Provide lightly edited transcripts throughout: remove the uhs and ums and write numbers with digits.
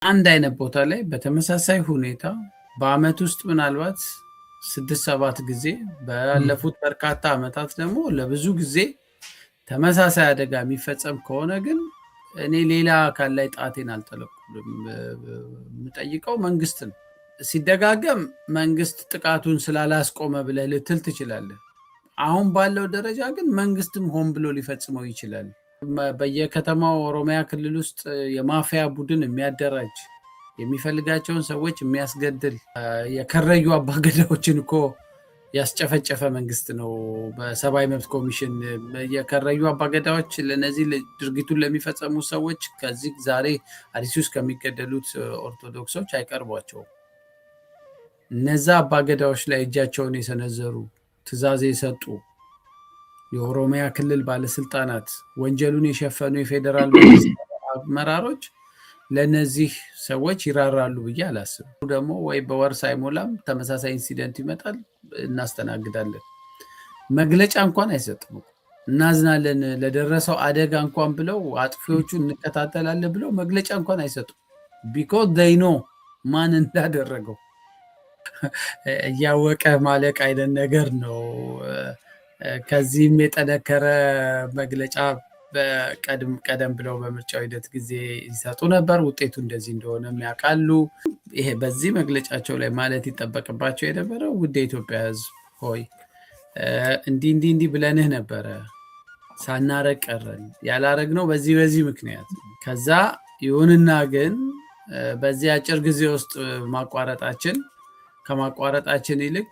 አንድ አይነት ቦታ ላይ በተመሳሳይ ሁኔታ በአመት ውስጥ ምናልባት 6-7 ጊዜ ባለፉት በርካታ አመታት ደግሞ ለብዙ ጊዜ ተመሳሳይ አደጋ የሚፈጸም ከሆነ ግን እኔ ሌላ አካል ላይ ጣቴን አልጠለቁልም። የምጠይቀው መንግስት ነው። ሲደጋገም መንግስት ጥቃቱን ስላላስቆመ ብለህ ልትል ትችላለህ። አሁን ባለው ደረጃ ግን መንግስትም ሆን ብሎ ሊፈጽመው ይችላል። በየከተማው ኦሮሚያ ክልል ውስጥ የማፊያ ቡድን የሚያደራጅ የሚፈልጋቸውን ሰዎች የሚያስገድል የከረዩ አባገዳዎችን እኮ ያስጨፈጨፈ መንግስት ነው። በሰብአዊ መብት ኮሚሽን የከረዩ አባገዳዎች ለነዚህ ድርጊቱን ለሚፈጸሙ ሰዎች ከዚህ ዛሬ አዲስ ውስጥ ከሚገደሉት ኦርቶዶክሶች አይቀርቧቸውም። እነዛ አባገዳዎች ላይ እጃቸውን የሰነዘሩ ትዕዛዝ የሰጡ የኦሮሚያ ክልል ባለስልጣናት፣ ወንጀሉን የሸፈኑ የፌዴራል መንግስት አመራሮች ለነዚህ ሰዎች ይራራሉ ብዬ አላስብም። ደግሞ ወይ በወር ሳይሞላም ተመሳሳይ ኢንሲደንት ይመጣል፣ እናስተናግዳለን። መግለጫ እንኳን አይሰጥም። እናዝናለን ለደረሰው አደጋ እንኳን ብለው አጥፊዎቹ እንከታተላለን ብለው መግለጫ እንኳን አይሰጡም። ቢኮዝ they know ማን እንዳደረገው እያወቀ ማለቅ አይነት ነገር ነው። ከዚህም የጠነከረ መግለጫ ቀደም ብለው በምርጫው ሂደት ጊዜ ይሰጡ ነበር። ውጤቱ እንደዚህ እንደሆነ ያውቃሉ። ይሄ በዚህ መግለጫቸው ላይ ማለት ይጠበቅባቸው የነበረው ውድ የኢትዮጵያ ሕዝብ ሆይ እንዲህ ብለንህ ነበረ፣ ሳናረግ ቀረን። ያላረግነው በዚህ ምክንያት። ከዛ ይሁንና ግን በዚህ አጭር ጊዜ ውስጥ ከማቋረጣችን ይልቅ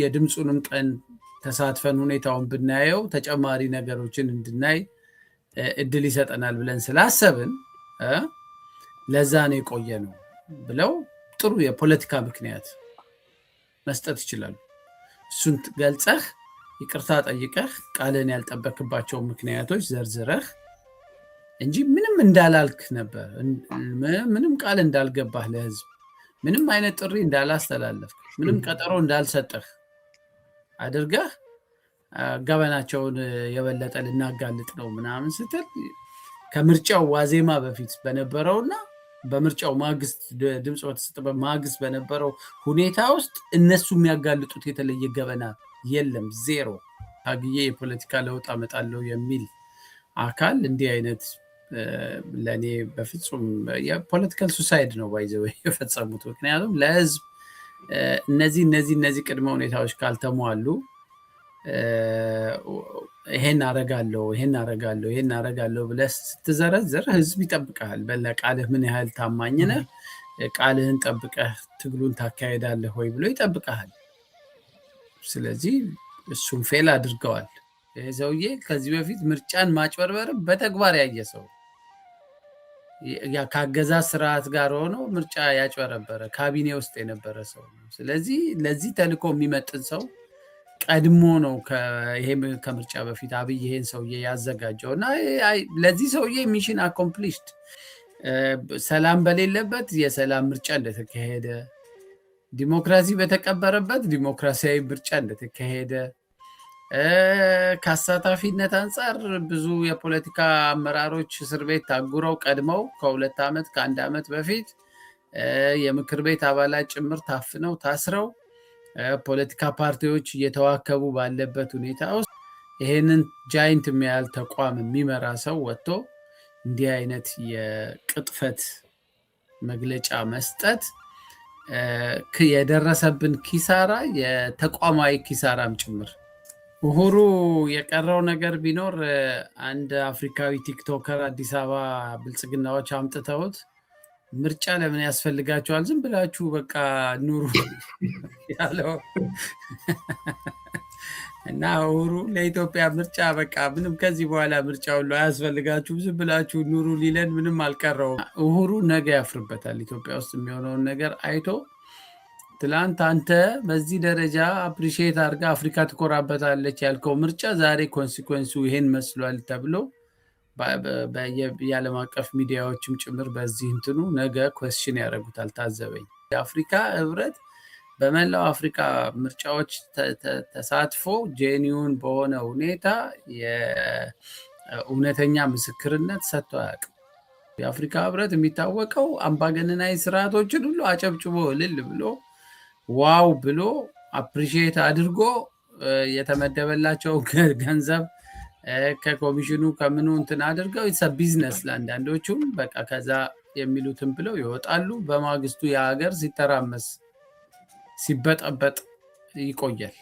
የድምፁንም ቀን ተሳትፈን ሁኔታውን ብናየው ተጨማሪ ነገሮችን እንድናይ እድል ይሰጠናል ብለን ስላሰብን ለዛ ነው የቆየ ነው ብለው ጥሩ የፖለቲካ ምክንያት መስጠት ይችላሉ። እሱን ገልጸህ ይቅርታ ጠይቀህ ቃልን ያልጠበቅባቸው ምክንያቶች ዘርዝረህ እንጂ ምንም እንዳላልክ ነበር፣ ምንም ቃል እንዳልገባህ ለህዝብ፣ ምንም አይነት ጥሪ እንዳላስተላለፍክ፣ ምንም ቀጠሮ እንዳልሰጠህ አድርገህ ገበናቸውን የበለጠ ልናጋልጥ ነው ምናምን ስትል ከምርጫው ዋዜማ በፊት በነበረውና በምርጫው ማግስት ድምፅ በተሰጠበት ማግስት በነበረው ሁኔታ ውስጥ እነሱ የሚያጋልጡት የተለየ ገበና የለም። ዜሮ። ታግዬ የፖለቲካ ለውጥ አመጣለሁ የሚል አካል እንዲህ አይነት ለእኔ በፍጹም የፖለቲካል ሱሳይድ ነው ባይዘው የፈጸሙት። ምክንያቱም ለህዝብ እነዚህ ቅድመ ሁኔታዎች ካልተሟሉ ይሄን አረጋለሁ ብለህ ስትዘረዝር ህዝብ ይጠብቀሃል። ለቃልህ ምን ያህል ታማኝ ነህ፣ ቃልህን ጠብቀህ ትግሉን ታካሄዳለህ ወይ ብሎ ይጠብቀሃል። ስለዚህ እሱም ፌል አድርገዋል። ይህ ሰውዬ ከዚህ በፊት ምርጫን ማጭበርበር በተግባር ያየ ሰው፣ ከአገዛዝ ስርዓት ጋር ሆኖ ምርጫ ያጭበረበረ ካቢኔ ውስጥ የነበረ ሰው ነው። ስለዚህ ለዚህ ተልእኮ የሚመጥን ሰው ቀድሞ ነው ከምርጫ በፊት አብይ ይሄን ሰውዬ ያዘጋጀው እና ለዚህ ሰውዬ ሚሽን አኮምፕሊሽድ። ሰላም በሌለበት የሰላም ምርጫ እንደተካሄደ፣ ዲሞክራሲ በተቀበረበት ዲሞክራሲያዊ ምርጫ እንደተካሄደ፣ ከአሳታፊነት አንጻር ብዙ የፖለቲካ አመራሮች እስር ቤት ታጉረው ቀድመው ከ1 ዓመት በፊት የምክር ቤት አባላት ጭምር ታፍነው ታስረው ፖለቲካ ፓርቲዎች እየተዋከቡ ባለበት ሁኔታ ውስጥ ይሄንን ጃይንት የሚያህል ተቋም የሚመራ ሰው ወጥቶ እንዲህ አይነት የቅጥፈት መግለጫ መስጠት የደረሰብን ኪሳራ የተቋማዊ ኪሳራም ጭምር። ኡሁሩ የቀረው ነገር ቢኖር አንድ አፍሪካዊ ቲክቶከር አዲስ አበባ ብልጽግናዎች አምጥተውት ምርጫ ለምን ያስፈልጋቸዋል? ዝም ብላችሁ በቃ ኑሩ ያለው እና ኡሁሩ ለኢትዮጵያ ምርጫ በቃ ምንም ከዚህ በኋላ ምርጫ ሁሉ አያስፈልጋችሁም፣ ዝም ብላችሁ ኑሩ ሊለን ምንም አልቀረውም። ኡሁሩ ነገ ያፍርበታል። ኢትዮጵያ ውስጥ የሚሆነውን ነገር አይቶ ትላንት አንተ በዚህ ደረጃ አፕሪሺየት አድርጋ አፍሪካ ትኮራበታለች ያልከው ምርጫ ዛሬ ኮንሲኩዌንሱ ይሄን መስሏል ተብሎ የዓለም አቀፍ ሚዲያዎችም ጭምር በዚህ እንትኑ ነገ ኮስችን ያደርጉታል። ታዘበኝ። የአፍሪካ ህብረት በመላው አፍሪካ ምርጫዎች ተሳትፎ ጄኒውን በሆነ ሁኔታ የእውነተኛ ምስክርነት ሰጥቶ አያውቅም። የአፍሪካ ህብረት የሚታወቀው አምባገነናዊ ስርዓቶችን ሁሉ አጨብጭቦ እልል ብሎ ዋው ብሎ አፕሪሺየት አድርጎ የተመደበላቸው ገንዘብ ከኮሚሽኑ ከምኑ እንትን አድርገው ኢትስ ቢዝነስ ለአንዳንዶቹም በቃ ከዛ የሚሉትን ብለው ይወጣሉ። በማግስቱ የሀገር ሲተራመስ ሲበጠበጥ ይቆያል።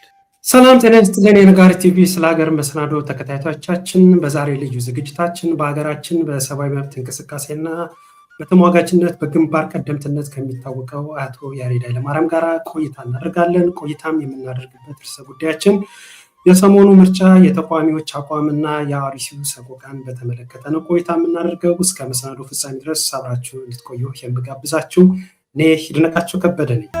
ሰላም ጤና ይስጥልን። የነጋሪት ቲቪ ስለ ሀገር መሰናዶ ተከታታዮቻችን፣ በዛሬ ልዩ ዝግጅታችን በሀገራችን በሰብአዊ መብት እንቅስቃሴና በተሟጋችነት በግንባር ቀደምትነት ከሚታወቀው አቶ ያሬድ ኃይለማርያም ጋር ቆይታ እናደርጋለን። ቆይታም የምናደርግበት ርዕሰ ጉዳያችን የሰሞኑ ምርጫ የተቃዋሚዎች አቋምና የአርሲው ሰቆቃን በተመለከተ ነው ቆይታ የምናደርገው። እስከ መሰናዶ ፍጻሜ ድረስ አብራችሁ እንድትቆዩ የምጋብዛችሁ እኔ ይድነቃቸው ከበደ ነኝ።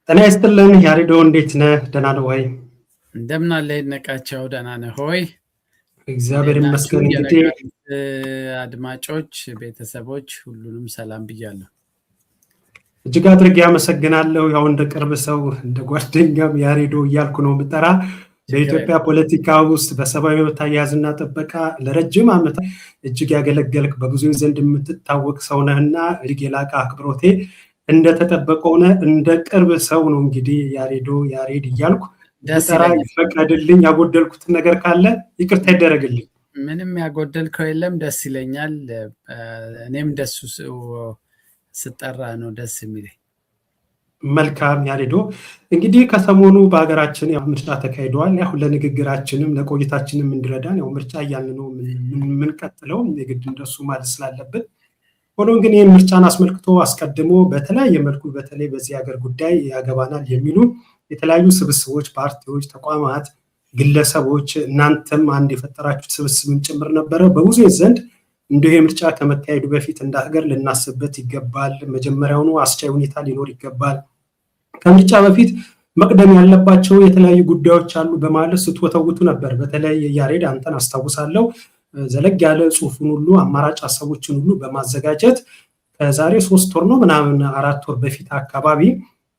ጤና ይስጥልን ያሬዶ፣ እንዴት ነህ? ደህና ነው ወይ? እንደምን አለ ይድነቃቸው? ደህና ነህ ሆይ? እግዚአብሔር ይመስገን። እንግዲህ አድማጮች፣ ቤተሰቦች ሁሉንም ሰላም ብያለሁ። እጅግ አድርጌ አመሰግናለሁ። ያው እንደ ቅርብ ሰው እንደ ጓደኛም ያሬዶ እያልኩ ነው የምጠራ። በኢትዮጵያ ፖለቲካ ውስጥ በሰብአዊ መብት አያያዝና ጥበቃ ለረጅም ዓመታት እጅግ ያገለገልክ በብዙ ዘንድ የምትታወቅ ሰው ነህና እጅግ የላቀ አክብሮቴ እንደተጠበቀው ነህ። እንደ ቅርብ ሰው ነው እንግዲህ ያሬዶ ያሬድ እያልኩ ጠራ። ይፈቀድልኝ። ያጎደልኩት ነገር ካለ ይቅርታ ይደረግልኝ። ምንም ያጎደልከው የለም። ደስ ይለኛል። እኔም ደሱ ስጠራ ነው ደስ የሚለኝ። መልካም ያሬዶ፣ እንግዲህ ከሰሞኑ በሀገራችን ያው ምርጫ ተካሂደዋል። ያው ለንግግራችንም ለቆይታችንም እንዲረዳን ያው ምርጫ እያልን ነው የምንቀጥለው የግድ እንደሱ ማለት ስላለብን። ሆኖም ግን ይህን ምርጫን አስመልክቶ አስቀድሞ በተለያየ መልኩ በተለይ በዚህ ሀገር ጉዳይ ያገባናል የሚሉ የተለያዩ ስብስቦች፣ ፓርቲዎች፣ ተቋማት፣ ግለሰቦች እናንተም አንድ የፈጠራችሁት ስብስብን ጭምር ነበረ በብዙ ዘንድ እንዲሁ የምርጫ ከመካሄዱ በፊት እንደ ሀገር ልናስብበት ይገባል። መጀመሪያውኑ አስቻይ ሁኔታ ሊኖር ይገባል። ከምርጫ በፊት መቅደም ያለባቸው የተለያዩ ጉዳዮች አሉ በማለት ስትወተውቱ ነበር። በተለይ ያሬድ አንተን አስታውሳለሁ ዘለግ ያለ ጽሁፉን ሁሉ አማራጭ ሀሳቦችን ሁሉ በማዘጋጀት ከዛሬ 3 ወር ነው ምናምን 4 ወር በፊት አካባቢ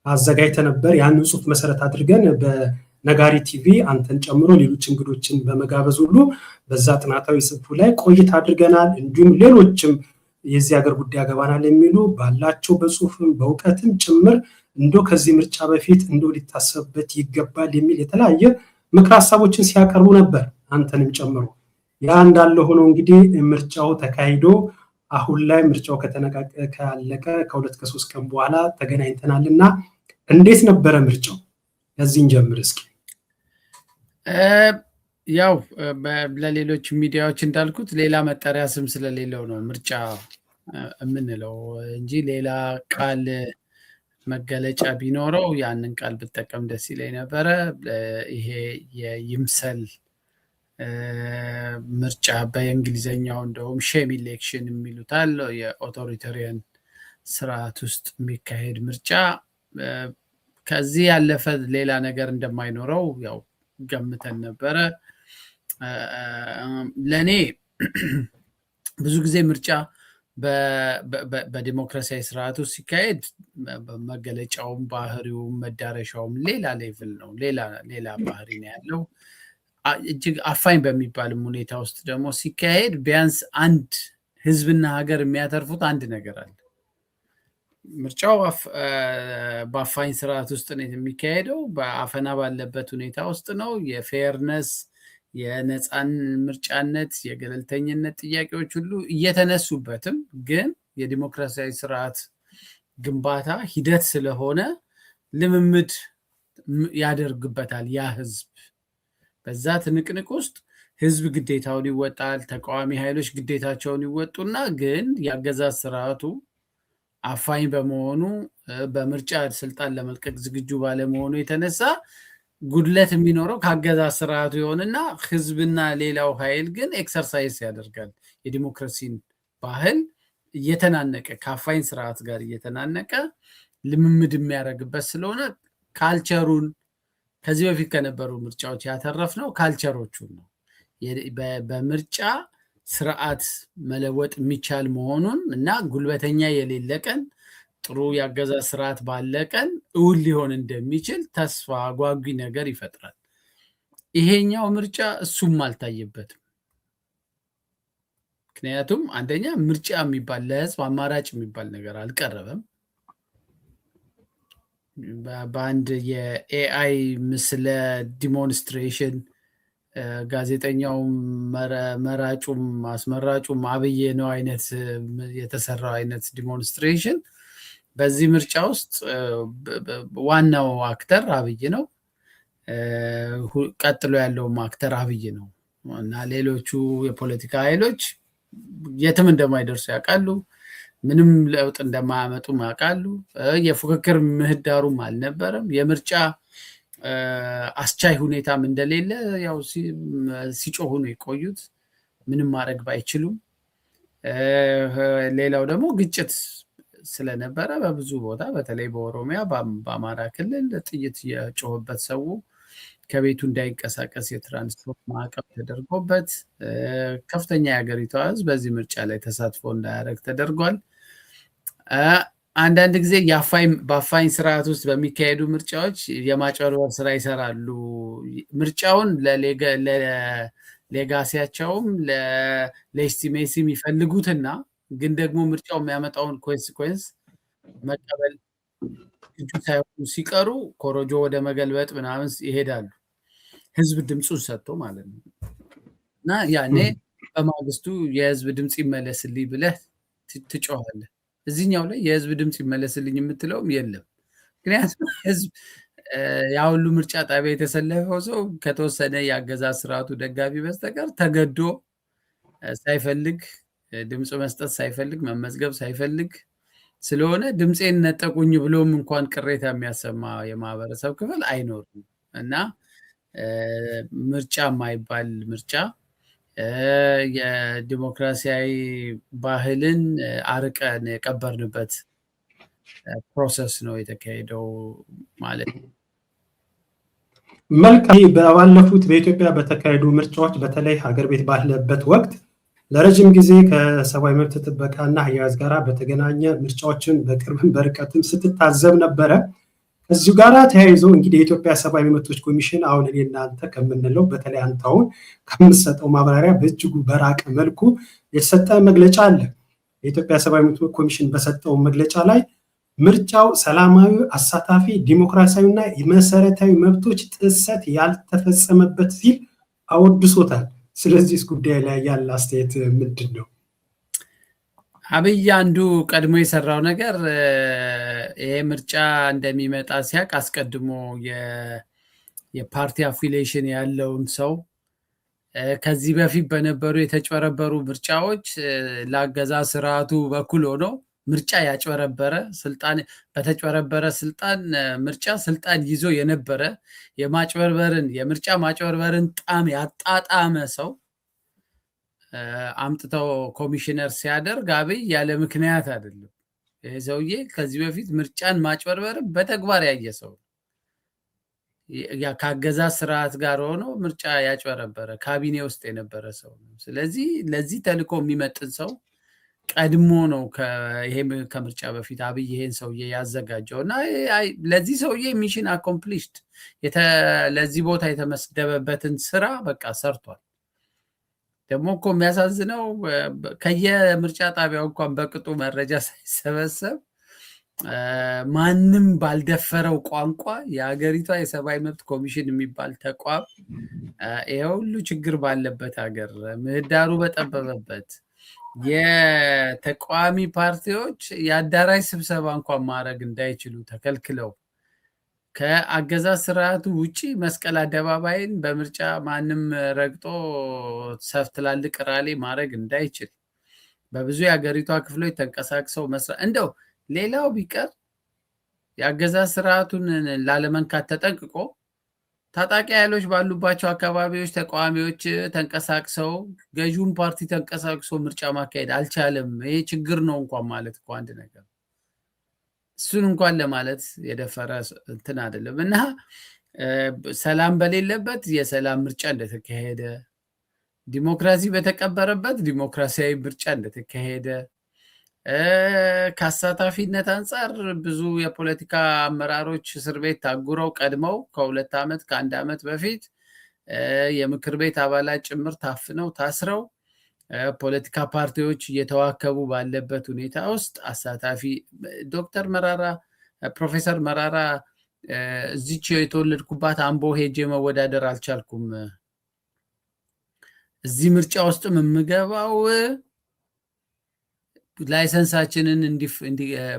አዘጋጅተ ነበር። ያንን ጽሁፍ መሰረት አድርገን በነጋሪ ቲቪ አንተን ጨምሮ ሌሎች እንግዶችን በመጋበዝ ሁሉ በዛ ጥናታዊ ጽሁፉ ላይ ቆይታ አድርገናል። እንዲሁም ሌሎችም የዚህ ሀገር ጉዳይ ያገባናል የሚሉ ባላቸው በጽሁፍም በእውቀትም ጭምር እንዶ ከዚህ ምርጫ በፊት እንዶ ሊታሰብበት ይገባል የሚል የተለያየ ምክር ሀሳቦችን ሲያቀርቡ ነበር አንተንም ጨምሮ። ያ እንዳለ ሆኖ እንግዲህ ምርጫው ተካሂዶ አሁን ላይ ምርጫው ካለቀ ከ2 ከ3 ቀን በኋላ ተገናኝተናልና እንዴት ነበረ ምርጫው? ከዚህን ጀምር እስኪ። ያው ለሌሎች ሚዲያዎች እንዳልኩት ሌላ መጠሪያ ስም ስለሌለው ነው ምርጫ የምንለው እንጂ ሌላ ቃል መገለጫ ቢኖረው ያንን ቃል ብጠቀም ደስ ይለኝ ነበረ። ይሄ የይምሰል ምርጫ በእንግሊዘኛው እንደውም ሼም ኢሌክሽን የሚሉታል የኦቶሪታሪያን ስርዓት ውስጥ የሚካሄድ ምርጫ ከዚህ ያለፈ ሌላ ነገር እንደማይኖረው ያው ገምተን ነበረ። ለእኔ ብዙ ጊዜ ምርጫ በዲሞክራሲያዊ ስርዓት ውስጥ ሲካሄድ መገለጫውም ባህሪውም መዳረሻውም ሌላ ሌቭል ነው፣ ሌላ ባህሪ ነው ያለው። እጅግ አፋኝ በሚባልም ሁኔታ ውስጥ ደግሞ ሲካሄድ ቢያንስ አንድ ህዝብና ሀገር የሚያተርፉት አንድ ነገር አለ። ምርጫው በአፋኝ ስርዓት ውስጥ ነው የሚካሄደው፣ በአፈና ባለበት ሁኔታ ውስጥ ነው። የፌርነስ የነፃን ምርጫነት የገለልተኝነት ጥያቄዎች ሁሉ እየተነሱበትም ግን የዲሞክራሲያዊ ስርዓት ግንባታ ሂደት ስለሆነ ልምምድ ያደርግበታል ያ ህዝብ። በዛ ትንቅንቅ ውስጥ ህዝብ ግዴታውን ይወጣል፣ ተቃዋሚ ኃይሎች ግዴታቸውን ይወጡና ግን የአገዛዝ ስርዓቱ አፋኝ በመሆኑ በምርጫ ስልጣን ለመልቀቅ ዝግጁ ባለመሆኑ የተነሳ ጉድለት የሚኖረው ከአገዛዝ ስርዓቱ ይሆንና ህዝብና ሌላው ኃይል ግን ኤክሰርሳይዝ ያደርጋል። የዲሞክራሲን ባህል እየተናነቀ ከአፋኝ ስርዓት ጋር እየተናነቀ ልምምድ የሚያደርግበት ስለሆነ ካልቸሩን ከዚህ በፊት ከነበሩ ምርጫዎች ያተረፍነው ካልቸሮቹን ነው። በምርጫ ስርዓት መለወጥ የሚቻል መሆኑን እና ጉልበተኛ የሌለ ቀን ጥሩ ያገዛዝ ስርዓት ባለ ቀን እውን ሊሆን እንደሚችል ተስፋ አጓጊ ነገር ይፈጥራል። ይሄኛው ምርጫ እሱም አልታየበትም። ምክንያቱም አንደኛ ምርጫ የሚባል ለህዝብ አማራጭ የሚባል ነገር አልቀረበም። በአንድ የኤአይ ምስለ ዲሞንስትሬሽን ጋዜጠኛውም መራጩም አስመራጩም አብይ ነው አይነት የተሰራው አይነት ዲሞንስትሬሽን በዚህ ምርጫ ውስጥ ዋናው አክተር አብይ ነው። ቀጥሎ ያለውም አክተር አብይ ነው እና ሌሎቹ የፖለቲካ ኃይሎች የትም እንደማይደርሱ ያውቃሉ። ምንም ለውጥ እንደማያመጡም ያውቃሉ። የፉክክር ምህዳሩም አልነበረም። የምርጫ አስቻይ ሁኔታም እንደሌለ ያው ሲጮሁ ነው የቆዩት ምንም ማድረግ ባይችሉም። ሌላው ደግሞ ግጭት ስለነበረ በብዙ ቦታ በተለይ በኦሮሚያ በአማራ ክልል ጥይት የጮህበት ሰው ከቤቱ እንዳይንቀሳቀስ የትራንስፖርት ማዕቀብ ተደርጎበት ከፍተኛ የሀገሪቷ ህዝብ በዚህ ምርጫ ላይ ተሳትፎ እንዳያደርግ ተደርጓል። አንዳንድ ጊዜ በአፋኝ ስርዓት ውስጥ በሚካሄዱ ምርጫዎች የማጭበርበር ስራ ይሰራሉ። ምርጫውን ለሌጋሲያቸውም ለኤስቲሜሲ የሚፈልጉትና ግን ደግሞ ምርጫው የሚያመጣውን ኮንሲኮንስ መቀበል እጁ ሳይሆኑ ሲቀሩ ኮሮጆ ወደ መገልበጥ ምናምን ይሄዳሉ። ህዝብ ድምፁን ሰጥቶ ማለት ነው። እና ያኔ በማግስቱ የህዝብ ድምፅ ይመለስልኝ ብለህ ትጮሃለህ። እዚህኛው ላይ የህዝብ ድምፅ ይመለስልኝ የምትለውም የለም። ምክንያቱም ህዝብ ያ ሁሉ ምርጫ ጣቢያ የተሰለፈው ሰው ከተወሰነ የአገዛዝ ስርዓቱ ደጋፊ በስተቀር ተገዶ ሳይፈልግ ድምፅ መስጠት ሳይፈልግ መመዝገብ ሳይፈልግ ስለሆነ ድምፄን ነጠቁኝ ብሎም እንኳን ቅሬታ የሚያሰማ የማህበረሰብ ክፍል አይኖርም። እና ምርጫ የማይባል ምርጫ የዲሞክራሲያዊ ባህልን አርቀን የቀበርንበት ፕሮሰስ ነው የተካሄደው ማለት ነው። መልካም። ባለፉት በኢትዮጵያ በተካሄዱ ምርጫዎች በተለይ ሀገር ቤት ባለበት ወቅት ለረጅም ጊዜ ከሰብአዊ መብት ጥበቃና አያያዝ ጋር በተገናኘ ምርጫዎችን በቅርብም በርቀትም ስትታዘብ ነበረ። ከዚሁ ጋር ተያይዞ እንግዲህ የኢትዮጵያ ሰብአዊ መብቶች ኮሚሽን አሁን እኔ እናንተ ከምንለው በተለይ አንተ አሁን ከምትሰጠው ማብራሪያ በእጅጉ በራቀ መልኩ የተሰጠ መግለጫ አለ። የኢትዮጵያ ሰብአዊ መብቶች ኮሚሽን በሰጠው መግለጫ ላይ ምርጫው ሰላማዊ፣ አሳታፊ፣ ዲሞክራሲያዊና የመሰረታዊ መብቶች ጥሰት ያልተፈጸመበት ሲል አወድሶታል። ስለዚህ ጉዳይ ላይ ያለ አስተያየት ምንድን ነው? አብይ አንዱ ቀድሞ የሰራው ነገር ይሄ ምርጫ እንደሚመጣ ሲያቅ አስቀድሞ የፓርቲ አፊሊዬሽን ያለውን ሰው ከዚህ በፊት በነበሩ የተጭበረበሩ ምርጫዎች ለአገዛዝ ስርዓቱ በኩል ሆኖ ምርጫ ያጭበረበረ ስልጣን በተጭበረበረ ስልጣን ምርጫ ስልጣን ይዞ የነበረ የምርጫ ማጭበርበርን ጣም ያጣጣመ ሰው አምጥተው ኮሚሽነር ሲያደርግ አብይ ያለ ምክንያት አይደለም። ይሄ ሰውዬ ከዚህ በፊት ምርጫን ማጭበርበር በተግባር ያየ ሰው ከአገዛዝ ስርዓት ጋር ሆኖ ምርጫ ያጭበረበረ ካቢኔ ውስጥ የነበረ ሰው ነው። ስለዚህ ለዚህ ተልእኮ የሚመጥን ሰው ቀድሞ ነው ከምርጫ በፊት አብይ ይሄን ሰውዬ ያዘጋጀው እና ለዚህ ሰውዬ ሚሽን አኮምፕሊሽድ ለዚህ ቦታ የተመደበበትን ስራ በቃ ሰርቷል። ደግሞ እኮ የሚያሳዝነው ከየምርጫ ጣቢያው እንኳን በቅጡ መረጃ ሳይሰበሰብ ማንም ባልደፈረው ቋንቋ የሀገሪቷ የሰብአዊ መብት ኮሚሽን የሚባል ተቋም ይሄ ሁሉ ችግር ባለበት ሀገር ምህዳሩ በጠበበበት የተቃዋሚ ፓርቲዎች የአዳራሽ ስብሰባ እንኳን ማድረግ እንዳይችሉ ተከልክለው ከአገዛዝ ስርዓቱ ውጪ መስቀል አደባባይን በምርጫ ማንም ረግጦ ትላልቅ ራሊ ማድረግ እንዳይችል በብዙ የሀገሪቷ ክፍሎች ተንቀሳቅሰው መስራት እንደው ሌላው ቢቀር የአገዛዝ ስርዓቱን ላለመንካት ተጠንቅቆ ታጣቂ ኃይሎች ባሉባቸው አካባቢዎች ተቃዋሚዎች ተንቀሳቅሰው ገዢውን ፓርቲ ተንቀሳቅሶ ምርጫ ማካሄድ አልቻለም። ይሄ ችግር ነው እንኳን ማለት እኮ አንድ ነገር እሱን እንኳን ለማለት የደፈረ እንትን አይደለም። እና ሰላም በሌለበት የሰላም ምርጫ እንደተካሄደ ዲሞክራሲ በተቀበረበት ዲሞክራሲያዊ ምርጫ እንደተካሄደ ከአሳታፊነት አንጻር ብዙ የፖለቲካ አመራሮች እስር ቤት ታጉረው ቀድመው ከ2 ዓመት ከ1 ዓመት በፊት የምክር ቤት አባላት ጭምር ታፍነው ታስረው ፖለቲካ ፓርቲዎች እየተዋከቡ ባለበት ሁኔታ ውስጥ አሳታፊ ዶክተር መራራ ፕሮፌሰር መራራ እዚች የተወለድኩባት አምቦ ሄጄ መወዳደር አልቻልኩም፣ እዚህ ምርጫ ውስጥ የምገባው ላይሰንሳችንን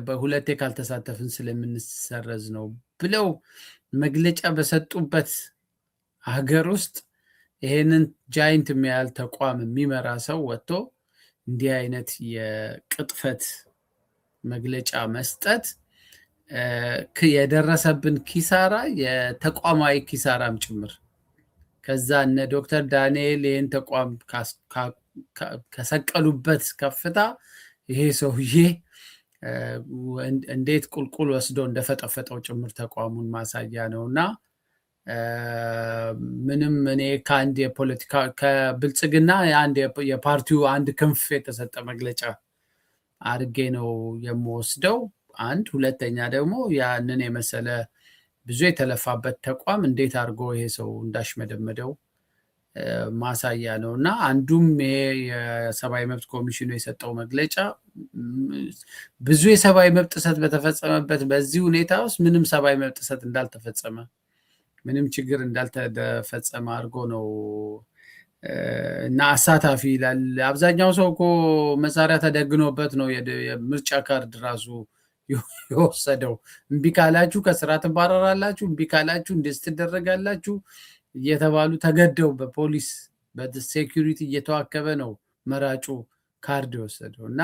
በሁለቴ ካልተሳተፍን ስለምንሰረዝ ነው ብለው መግለጫ በሰጡበት ሀገር ውስጥ ይሄንን ጃይንት የሚያህል ተቋም የሚመራ ሰው ወጥቶ እንዲህ አይነት የቅጥፈት መግለጫ መስጠት የደረሰብን ኪሳራ የተቋማዊ ኪሳራም ጭምር ከዛ እነ ዶክተር ዳንኤል ይህን ተቋም ከሰቀሉበት ከፍታ ይሄ ሰውዬ እንዴት ቁልቁል ወስዶ እንደፈጠፈጠው ጭምር ተቋሙን ማሳያ ነውና ምንም እኔ ከአንድ የፖለቲካ ከብልጽግና የፓርቲው አንድ ክንፍ የተሰጠ መግለጫ አድርጌ ነው የምወስደው። አንድ ሁለተኛ ደግሞ ያንን የመሰለ ብዙ የተለፋበት ተቋም እንዴት አድርጎ ይሄ ሰው እንዳሽመደመደው ማሳያ ነው እና አንዱም ይሄ የሰብአዊ መብት ኮሚሽኑ የሰጠው መግለጫ ብዙ የሰብአዊ መብት ጥሰት በተፈጸመበት በዚህ ሁኔታ ውስጥ ምንም ሰብአዊ መብት ጥሰት እንዳልተፈጸመ ምንም ችግር እንዳልተፈጸመ አድርጎ ነው እና አሳታፊ ይላል። አብዛኛው ሰው እኮ መሳሪያ ተደግኖበት ነው የምርጫ ካርድ ራሱ የወሰደው። እምቢ ካላችሁ ከስራ ትባረራላችሁ፣ እምቢ ካላችሁ እንደዚህ ትደረጋላችሁ እየተባሉ ተገደው በፖሊስ በሴኩሪቲ እየተዋከበ ነው መራጩ ካርድ የወሰደው እና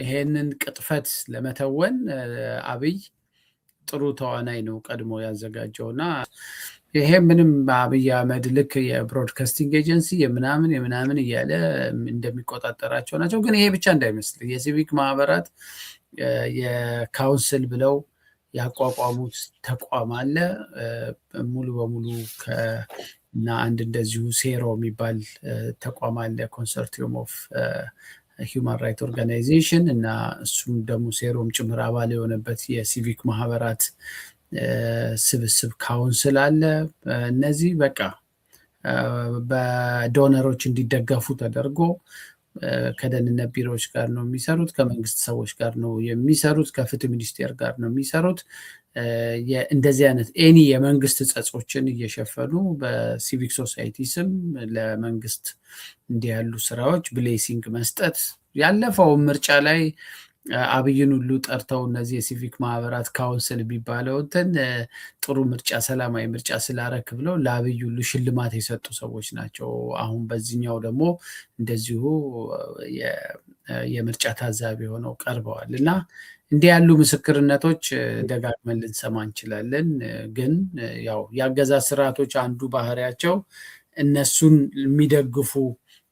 ይሄንን ቅጥፈት ለመተወን አብይ ጥሩ ተዋናይ ነው ቀድሞ ያዘጋጀውና ይሄ ምንም አብይ አህመድ ልክ የብሮድካስቲንግ ኤጀንሲ የምናምን እያለ እንደሚቆጣጠራቸው ናቸው። ግን ይሄ ብቻ እንዳይመስል የሲቪክ ማህበራት የካውንስል ብለው ያቋቋሙት ተቋም አለ ሙሉ በሙሉ እና አንድ እንደዚሁ ሴሮ የሚባል ተቋም አለ ኮንሶርቲየም ኦፍ ሂውማን ራይት ኦርጋናይዜሽን እና እሱም ደግሞ ሴሮም ጭምር አባል የሆነበት የሲቪክ ማህበራት ስብስብ ካውንስል አለ። እነዚህ በቃ በዶነሮች እንዲደገፉ ተደርጎ ከደህንነት ቢሮዎች ጋር ነው የሚሰሩት፣ ከመንግስት ሰዎች ጋር ነው የሚሰሩት፣ ከፍትህ ሚኒስቴር ጋር ነው የሚሰሩት። እንደዚህ አይነት ኤኒ የመንግስት ጸጾችን እየሸፈኑ በሲቪክ ሶሳይቲ ስም ለመንግስት እንዲህ ያሉ ስራዎች ብሌሲንግ መስጠት ያለፈው ምርጫ ላይ አብይን ሁሉ ጠርተው እነዚህ የሲቪክ ማህበራት ካውንስል የሚባለው ጥሩ ምርጫ ሰላማዊ ምርጫ ስላረክ ብለው ለአብይ ሁሉ ሽልማት የሰጡ ሰዎች ናቸው። አሁን በዚህኛው ደግሞ እንደዚሁ የምርጫ ታዛቢ ሆነው ቀርበዋል እና እንዲህ ያሉ ምስክርነቶች ደጋግመን ልንሰማ እንችላለን። ግን ያው የአገዛዝ ስርዓቶች አንዱ ባህሪያቸው እነሱን የሚደግፉ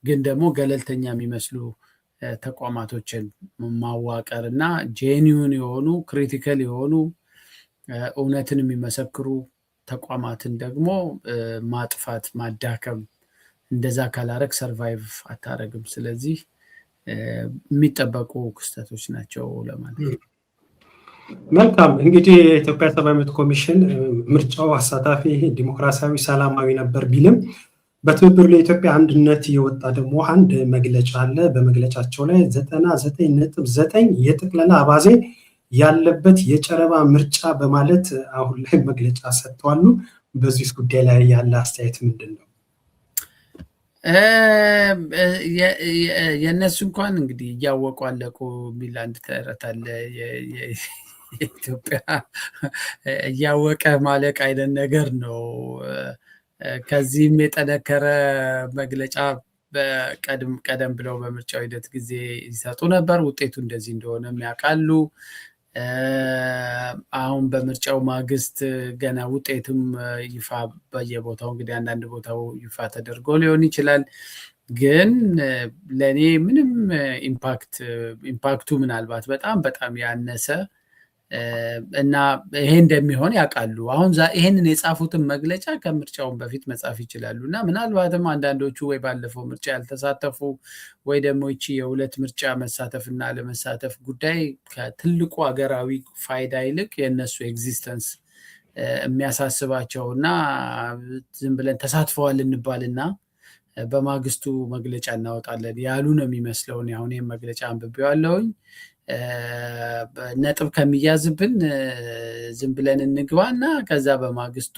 ግን ደግሞ ገለልተኛ የሚመስሉ ተቋማቶችን ማዋቀር እና ጄኒውን የሆኑ ክሪቲካል የሆኑ እውነትን የሚመሰክሩ ተቋማትን ደግሞ ማጥፋት ማዳከም፣ እንደዛ ካላረግ ሰርቫይቭ አታረግም። ስለዚህ የሚጠበቁ ክስተቶች ናቸው ለማለት ነው። መልካም እንግዲህ የኢትዮጵያ ሰብአዊ መብት ኮሚሽን ምርጫው አሳታፊ ዲሞክራሲያዊ ሰላማዊ ነበር ቢልም በትብብር ለኢትዮጵያ አንድነት የወጣ ደግሞ አንድ መግለጫ አለ። በመግለጫቸው ላይ 99.9 የጠቅላላ አባዜ ያለበት የጨረባ ምርጫ በማለት አሁን ላይ መግለጫ ሰጥተዋል። በዚህ ጉዳይ ላይ ያለ አስተያየት ምንድን ነው? የእነሱ እንኳን እንግዲህ እያወቁ አለቁ የሚል አንድ ተረት አለ። የኢትዮጵያ እያወቀ ማለቅ አይነት ነገር ነው። ከዚህም የጠነከረ መግለጫ ቀደም ብለው በምርጫው ሂደት ጊዜ ይሰጡ ነበር። ውጤቱ እንደዚህ እንደሆነ ያውቃሉ። አሁን በምርጫው ማግስት ገና ውጤቱም ይፋ በየቦታው እንግዲህ አንዳንድ ቦታው ይፋ ተደርጎ ሊሆን ይችላል። ግን ለእኔ ምንም ኢምፓክቱ ምናልባት በጣም ያነሰ እና ይሄ እንደሚሆን ያውቃሉ። አሁን ይሄንን የጻፉትን መግለጫ ከምርጫውን በፊት መጻፍ ይችላሉ እና ምናልባትም አንዳንዶቹ ወይ ባለፈው ምርጫ ያልተሳተፉ ወይ ደግሞ ይቺ የሁለት ምርጫ መሳተፍና ለመሳተፍ ጉዳይ ከትልቁ ሀገራዊ ፋይዳ ይልቅ የእነሱ ኤግዚስተንስ የሚያሳስባቸው እና ዝም ብለን ተሳትፈዋል እንባልና በማግስቱ መግለጫ እናወጣለን ያሉ ነው የሚመስለው። አሁን ይህም መግለጫ አንብቤዋለሁኝ። ነጥብ ከሚያዝብን ዝም ብለን እንግባና ከዛ በማግስቱ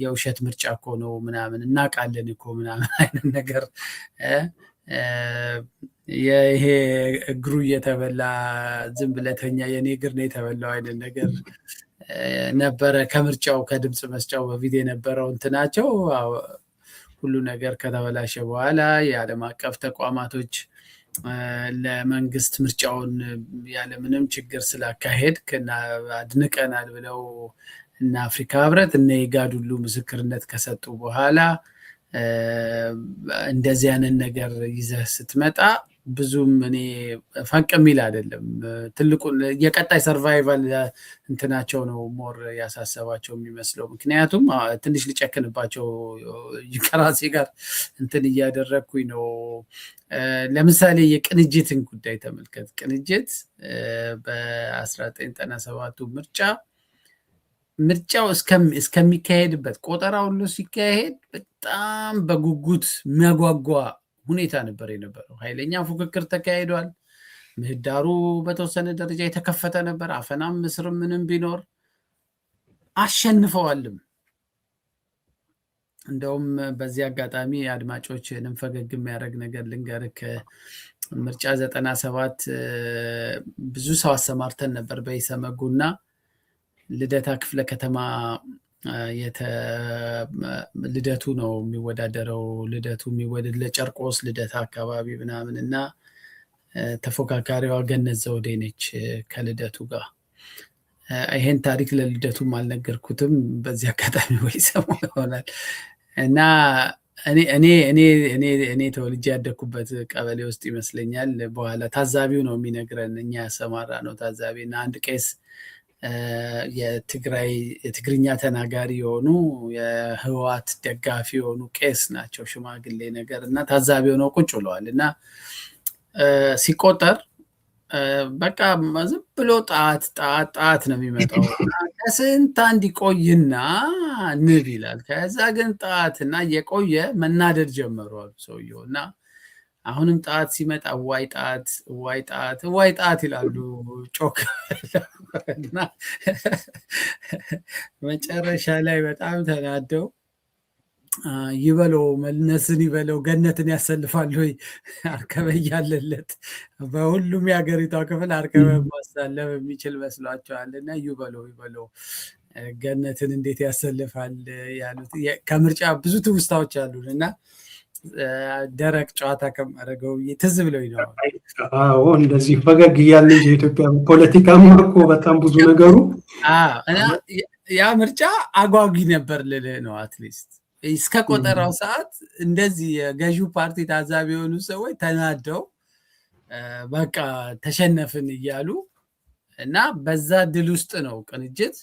የውሸት ምርጫ እኮ ነው ምናምን እናውቃለን እኮ ምናምን አይነት ነገር ይሄ እግሩ እየተበላ ዝም ብለተኛ የኔ እግር ነው የተበላው አይነት ነገር ነበረ። ከምርጫው ከድምፅ መስጫው በፊት የነበረው እንትናቸው ሁሉ ነገር ከተበላሸ በኋላ የዓለም አቀፍ ተቋማቶች ለመንግስት ምርጫውን ያለምንም ችግር ስላካሄድ አድንቀናል ብለው እና አፍሪካ ህብረት እና ኢጋድ ሁሉ ምስክርነት ከሰጡ በኋላ እንደዚህ አይነት ነገር ይዘህ ስትመጣ ብዙም እኔ ፈቅ የሚል አይደለም። ትልቁን የቀጣይ ሰርቫይቫል እንትናቸው ነው ሞር ያሳሰባቸው የሚመስለው። ምክንያቱም ትንሽ ሊጨክንባቸው ከራሴ ጋር እንትን እያደረግኩኝ ነው። ለምሳሌ የቅንጅትን ጉዳይ ተመልከት። ቅንጅት በ1997 ምርጫው እስከሚካሄድበት ቆጠራ ሁሉ ሲካሄድ በጣም በጉጉት የሚያጓጓ ሁኔታ ነበር የነበረው። ኃይለኛ ፉክክር ተካሂዷል። ምህዳሩ በተወሰነ ደረጃ የተከፈተ ነበር። አፈናም ምስርም ምንም ቢኖር አሸንፈዋልም። እንደውም በዚህ አጋጣሚ አድማጮችንም ፈገግ የሚያደርግ ነገር ልንገርክ። ምርጫ 97 ብዙ ሰው አሰማርተን ነበር በኢሰመጉና ልደታ ክፍለ ከተማ ልደቱ ነው የሚወዳደረው። ልደቱ የሚወደድ ለጨርቆስ ልደታ አካባቢ ምናምን እና ተፎካካሪዋ ገነት ዘውዴ ነች ከልደቱ ጋር። ይሄን ታሪክ ለልደቱም አልነገርኩትም። በዚህ አጋጣሚ ወይ ሰሞን ይሆናል እና እኔ ተወልጄ ያደግኩበት ቀበሌ ውስጥ ይመስለኛል። በኋላ ታዛቢው ነው የሚነግረን፣ እኛ ያሰማራ ነው ታዛቢ እና አንድ ቄስ የትግርኛ ተናጋሪ የሆኑ የህወሓት ደጋፊ የሆኑ ቄስ ናቸው፣ ሽማግሌ ነገር እና ታዛቢ ሆነው ቁጭ ብለዋል እና ሲቆጠር በቃ ዝም ብሎ ጣት ነው የሚመጣው። ከስንት አንድ ይቆይና ንብ ይላል። ከዛ ግን ጣትና እየቆየ መናደድ ጀመሩ አሉ ሰውየው እና አሁንም ጣት ሲመጣ ዋይ ጣት ይላሉ ጮክ እና መጨረሻ ላይ በጣም ተናደው ይበለው መልነስን ይበለው ገነትን ያሰልፋሉ ወይ አርከበ እያለለት በሁሉም የሀገሪቷ ክፍል አርከበ ማሳለፍ የሚችል መስሏቸዋል እና ይበለው ገነትን እንዴት ያሰልፋል ያሉት ከምርጫ ብዙ ትውስታዎች አሉን እና ደረቅ ጨዋታ ከማድረገው ትዝ ብለው ነው። እንደዚህ ፈገግ እያለ የኢትዮጵያ ፖለቲካ እኮ በጣም ብዙ ነገሩ ያ ምርጫ አጓጊ ነበር ልልህ ነው። አትሊስት እስከ ቆጠራው ሰዓት እንደዚህ የገዢው ፓርቲ ታዛቢ የሆኑ ሰዎች ተናደው በቃ ተሸነፍን እያሉ እና በዛ ድል ውስጥ ነው ቅንጅት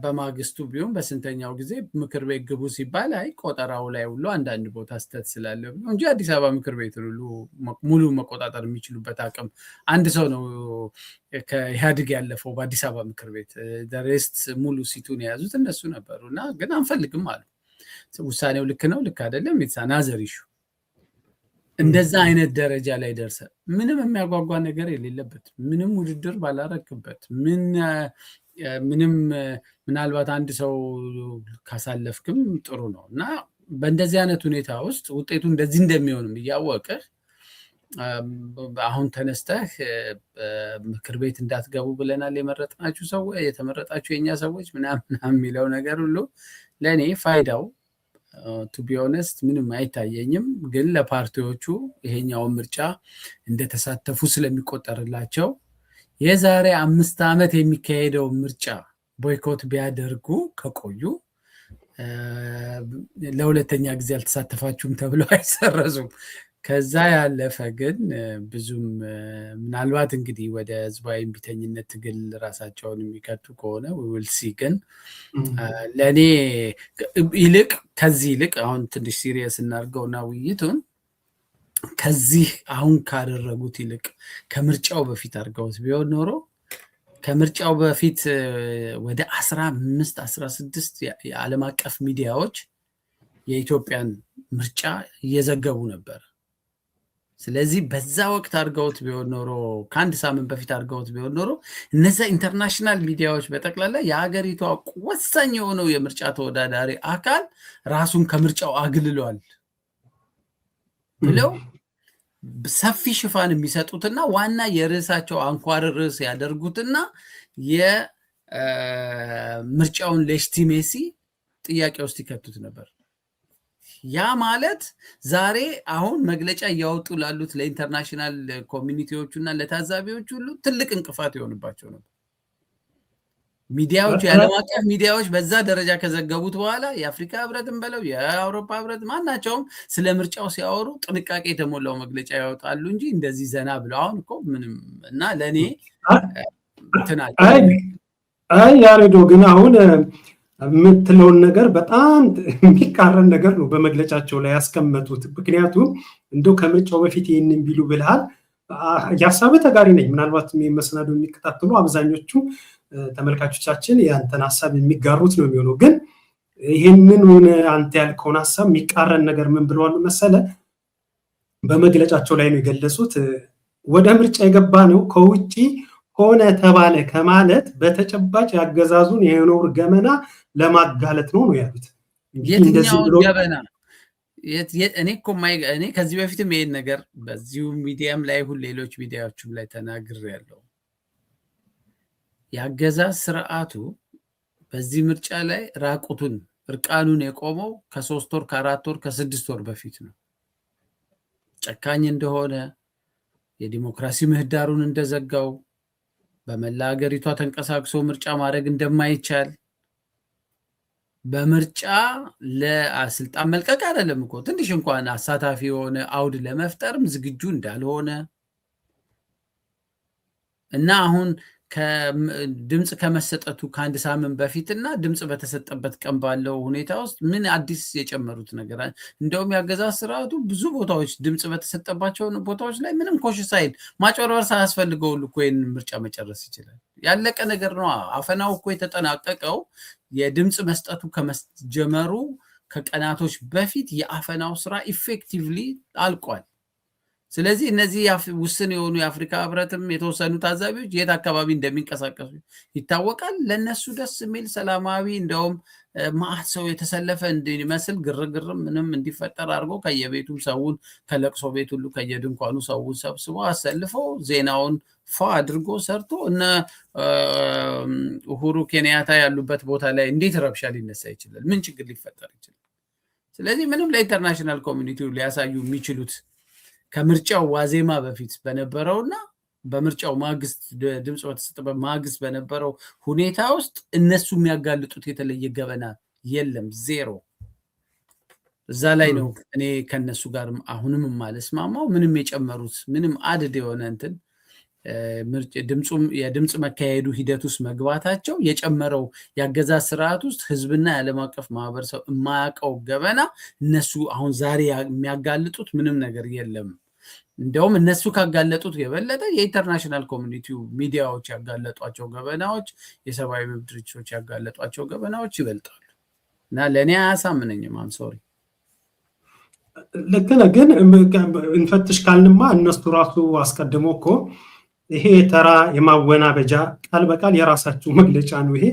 በማግስቱ ቢሆን በስንተኛው ጊዜ ምክር ቤት ግቡ ሲባል አይ ቆጠራው ላይ ሁሉ አንዳንድ ቦታ ስተት ስላለ እንጂ አዲስ አበባ ምክር ቤት ሁሉ ሙሉ መቆጣጠር የሚችሉበት አቅም አንድ ሰው ነው ከኢህአዴግ ያለፈው በአዲስ አበባ ምክር ቤት። ደሬስት ሙሉ ሲቱን የያዙት እነሱ ነበሩ እና ግን አንፈልግም አሉ። ውሳኔው ልክ ነው ልክ አይደለም ናዘር ኢሹ እንደዛ አይነት ደረጃ ላይ ደርሰ ምንም የሚያጓጓ ነገር የሌለበት ምንም ውድድር ባላረክበት ምንም ምናልባት አንድ ሰው ካሳለፍክም ጥሩ ነው እና በእንደዚህ አይነት ሁኔታ ውስጥ ውጤቱ እንደዚህ እንደሚሆንም እያወቅህ አሁን ተነስተህ ምክር ቤት እንዳትገቡ ብለናል የመረጥናችሁ ሰዎች የተመረጣችሁ የኛ ሰዎች ምናምን የሚለው ነገር ሁሉ ለእኔ ፋይዳው ቱ ቢ ኦነስት ምንም አይታየኝም። ግን ለፓርቲዎቹ ይሄኛውን ምርጫ እንደተሳተፉ ስለሚቆጠርላቸው የዛሬ 5 ዓመት የሚካሄደው ምርጫ ቦይኮት ቢያደርጉ ከቆዩ ለሁለተኛ ጊዜ አልተሳተፋችሁም ተብለው አይሰረዙም። ከዛ ያለፈ ግን ብዙም ምናልባት እንግዲህ ወደ ህዝባዊ እምቢተኝነት ትግል ራሳቸውን የሚከቱ ከሆነ ዊልሲ ግን ለእኔ ይልቅ ከዚህ ይልቅ አሁን ትንሽ ሲሪየስ እናድርገውና ውይይቱን ከዚህ አሁን ካደረጉት ይልቅ ከምርጫው በፊት አድርገውት ቢሆን ኖሮ ከምርጫው በፊት ወደ 15 16 የዓለም አቀፍ ሚዲያዎች የኢትዮጵያን ምርጫ እየዘገቡ ነበር። ስለዚህ በዛ ወቅት አድርገውት ቢሆን ኖሮ ከአንድ ሳምንት በፊት አድርገውት ቢሆን ኖሮ እነዛ ኢንተርናሽናል ሚዲያዎች በጠቅላላ የሀገሪቷ ወሳኝ የሆነው የምርጫ ተወዳዳሪ አካል ራሱን ከምርጫው አግልሏል ብለው ሰፊ ሽፋን የሚሰጡትና ዋና የርዕሳቸው አንኳር ርዕስ ያደርጉትና የምርጫውን ሌጂቲሜሲ ጥያቄ ውስጥ ይከቱት ነበር። ያ ማለት ዛሬ አሁን መግለጫ እያወጡ ላሉት ለኢንተርናሽናል ኮሚኒቲዎቹና ለታዛቢዎች ሁሉ ትልቅ እንቅፋት ይሆንባቸው ነበር። ሚዲያዎቹ የዓለም አቀፍ ሚዲያዎች በዛ ደረጃ ከዘገቡት በኋላ የአፍሪካ ህብረትን በለው የአውሮፓ ህብረት ማናቸውም ስለ ምርጫው ሲያወሩ ጥንቃቄ የተሞላው መግለጫ ያወጣሉ እንጂ እንደዚህ ዘና ብለው አሁን እኮ ምንም እና ለእኔ ያሬዶ ግን አሁን የምትለውን ነገር በጣም የሚቃረን ነገር ነው በመግለጫቸው ላይ ያስቀመጡት። ምክንያቱም እንደው ከምርጫው በፊት ይህንን ቢሉ ብልሃል የሀሳብ ተጋሪ ነኝ። ምናልባት መሰናዶ የሚከታተሉ አብዛኞቹ ተመልካቾቻችን ያንተን ሀሳብ የሚጋሩት ነው የሚሆነው። ግን ይህንን አንተ ያልከውን ሀሳብ የሚቃረን ነገር ምን ብለዋል መሰለ? በመግለጫቸው ላይ ነው የገለጹት። ወደ ምርጫ የገባ ነው ከውጪ ሆነ ተባለ ከማለት በተጨባጭ ያገዛዙን የኖር ገመና ለማጋለጥ ነው ያሉት። የትኛው ገበና? እኔ ከዚህ በፊትም ይሄን ነገር በዚሁ ሚዲያም ላይ ሁሉ ሌሎች ሚዲያዎችም ላይ ተናግሬያለሁ። ያገዛዝ ስርዓቱ በዚህ ምርጫ ላይ ራቁቱን እርቃኑን የቆመው ከ3 ወር ከ4 ወር ከ6 ወር በፊት ነው። ጨካኝ እንደሆነ የዲሞክራሲ ምህዳሩን እንደዘጋው በመላ ሀገሪቷ ተንቀሳቅሶ ምርጫ ማድረግ እንደማይቻል በምርጫ ለስልጣን መልቀቅ አይደለም እኮ ትንሽ እንኳን አሳታፊ የሆነ አውድ ለመፍጠርም ዝግጁ እንዳልሆነ እና አሁን ድምጽ ከመሰጠቱ ከአንድ ሳምንት በፊትና ድምጽ በተሰጠበት ቀን ባለው ሁኔታ ውስጥ ምን አዲስ የጨመሩት ነገር አለ? እንደውም ያገዛዝ ስርዓቱ ብዙ ቦታዎች ድምጽ በተሰጠባቸው ቦታዎች ላይ ምንም ኮሽ ሳይል ማጭበርበር ሳያስፈልገው እኮ ይህን ምርጫ መጨረስ ይችላል። ያለቀ ነገር ነው። አፈናው እኮ የተጠናቀቀው የድምጽ መስጠቱ ከመጀመሩ ከቀናቶች በፊት የአፈናው ስራ ኢፌክቲቭሊ አልቋል። ስለዚህ እነዚህ ውስን የሆኑ የአፍሪካ ህብረትም የተወሰኑ ታዛቢዎች የት አካባቢ እንደሚንቀሳቀሱ ይታወቃል። ለነሱ ደስ የሚል ሰላማዊ እንደውም ማአት ሰው የተሰለፈ እንዲመስል ግርግርም ምንም እንዲፈጠር አድርጎ ከየቤቱ ሰውን ከለቅሶ ቤት ሁሉ ከየድንኳኑ ሰውን ሰብስቦ አሰልፎ ዜናውን ፏ አድርጎ ሰርቶ እነ ኡሁሩ ኬንያታ ያሉበት ቦታ ላይ እንዴት ረብሻ ሊነሳ ይችላል? ምን ችግር ሊፈጠር ይችላል? ስለዚህ ምንም ለኢንተርናሽናል ኮሚኒቲው ሊያሳዩ የሚችሉት ከምርጫው ዋዜማ በፊት በነበረውና በምርጫው ማግስት ድምጽ በተሰጠበት ማግስት በነበረው ሁኔታ ውስጥ እነሱ የሚያጋልጡት የተለየ ገበና የለም፣ ዜሮ። እዛ ላይ ነው እኔ ከነሱ ጋር አሁንም ማለስማማው። ምንም የጨመሩት ምንም አድድ የሆነ እንትን የድምጽ መካሄዱ ሂደት ውስጥ መግባታቸው የጨመረው ያገዛዝ ስርዓት ውስጥ ህዝብና የዓለም አቀፍ ማህበረሰብ የማያውቀው ገበና እነሱ አሁን ዛሬ የሚያጋልጡት ምንም ነገር የለም። እንደውም እነሱ ካጋለጡት የበለጠ የኢንተርናሽናል ኮሚኒቲው ሚዲያዎች ያጋለጧቸው ገበናዎች፣ የሰብአዊ መብት ድርጅቶች ያጋለጧቸው ገበናዎች ይበልጣሉ እና ለእኔ አያሳምነኝም። አም ሶሪ። ልክ ነህ። ግን እንፈትሽ ካልንማ እነሱ ራሱ አስቀድሞ እኮ ይሄ ተራ የማወናበጃ ቃል በቃል የራሳቸው መግለጫ ነው። ይሄ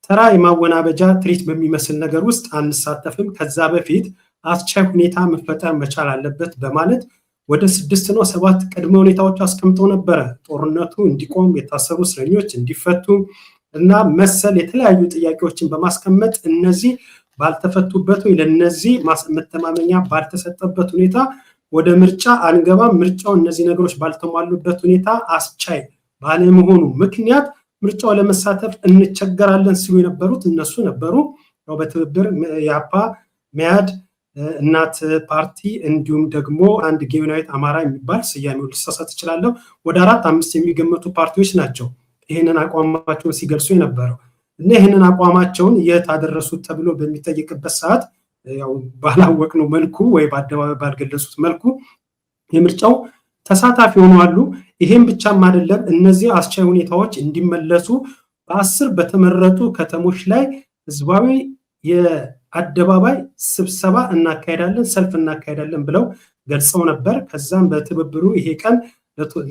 ተራ የማወናበጃ ትርኢት በሚመስል ነገር ውስጥ አንሳተፍም፣ ከዛ በፊት አስቻይ ሁኔታ መፈጠር መቻል አለበት በማለት ወደ 6 ነው 7 ቅድመ ሁኔታዎች አስቀምጠው ነበረ። ጦርነቱ እንዲቆም፣ የታሰሩ እስረኞች እንዲፈቱ እና መሰል የተለያዩ ጥያቄዎችን በማስቀመጥ እነዚህ ባልተፈቱበት ወይ ለነዚህ መተማመኛ ባልተሰጠበት ሁኔታ ወደ ምርጫ አንገባም፣ ምርጫው እነዚህ ነገሮች ባልተሟሉበት ሁኔታ አስቻይ ባለመሆኑ ምክንያት ምርጫው ለመሳተፍ እንቸገራለን ሲሉ የነበሩት እነሱ ነበሩ። ያው በትብብር ያፓ፣ መያድ፣ እናት ፓርቲ እንዲሁም ደግሞ አንድ ጌዮናዊት አማራ የሚባል ስያሜው ልሳሳት እችላለሁ ወደ 4-5 የሚገመቱ ፓርቲዎች ናቸው ይህንን አቋማቸውን ሲገልጹ የነበረው እና ይህንን አቋማቸውን የት አደረሱት ተብሎ በሚጠይቅበት ሰዓት ያው ባላወቅነው መልኩ ወይ በአደባባይ ባልገለጹት መልኩ የምርጫው ተሳታፊ ሆነዋል። ይሄም ብቻም አይደለም እነዚህ አስቻይ ሁኔታዎች እንዲመለሱ በ10 በተመረጡ ከተሞች ላይ ህዝባዊ የአደባባይ ስብሰባ እናካሄዳለን ሰልፍ እናካሄዳለን ብለው ገልጸው ነበር። ከዛም በትብብሩ ይሄ ቀን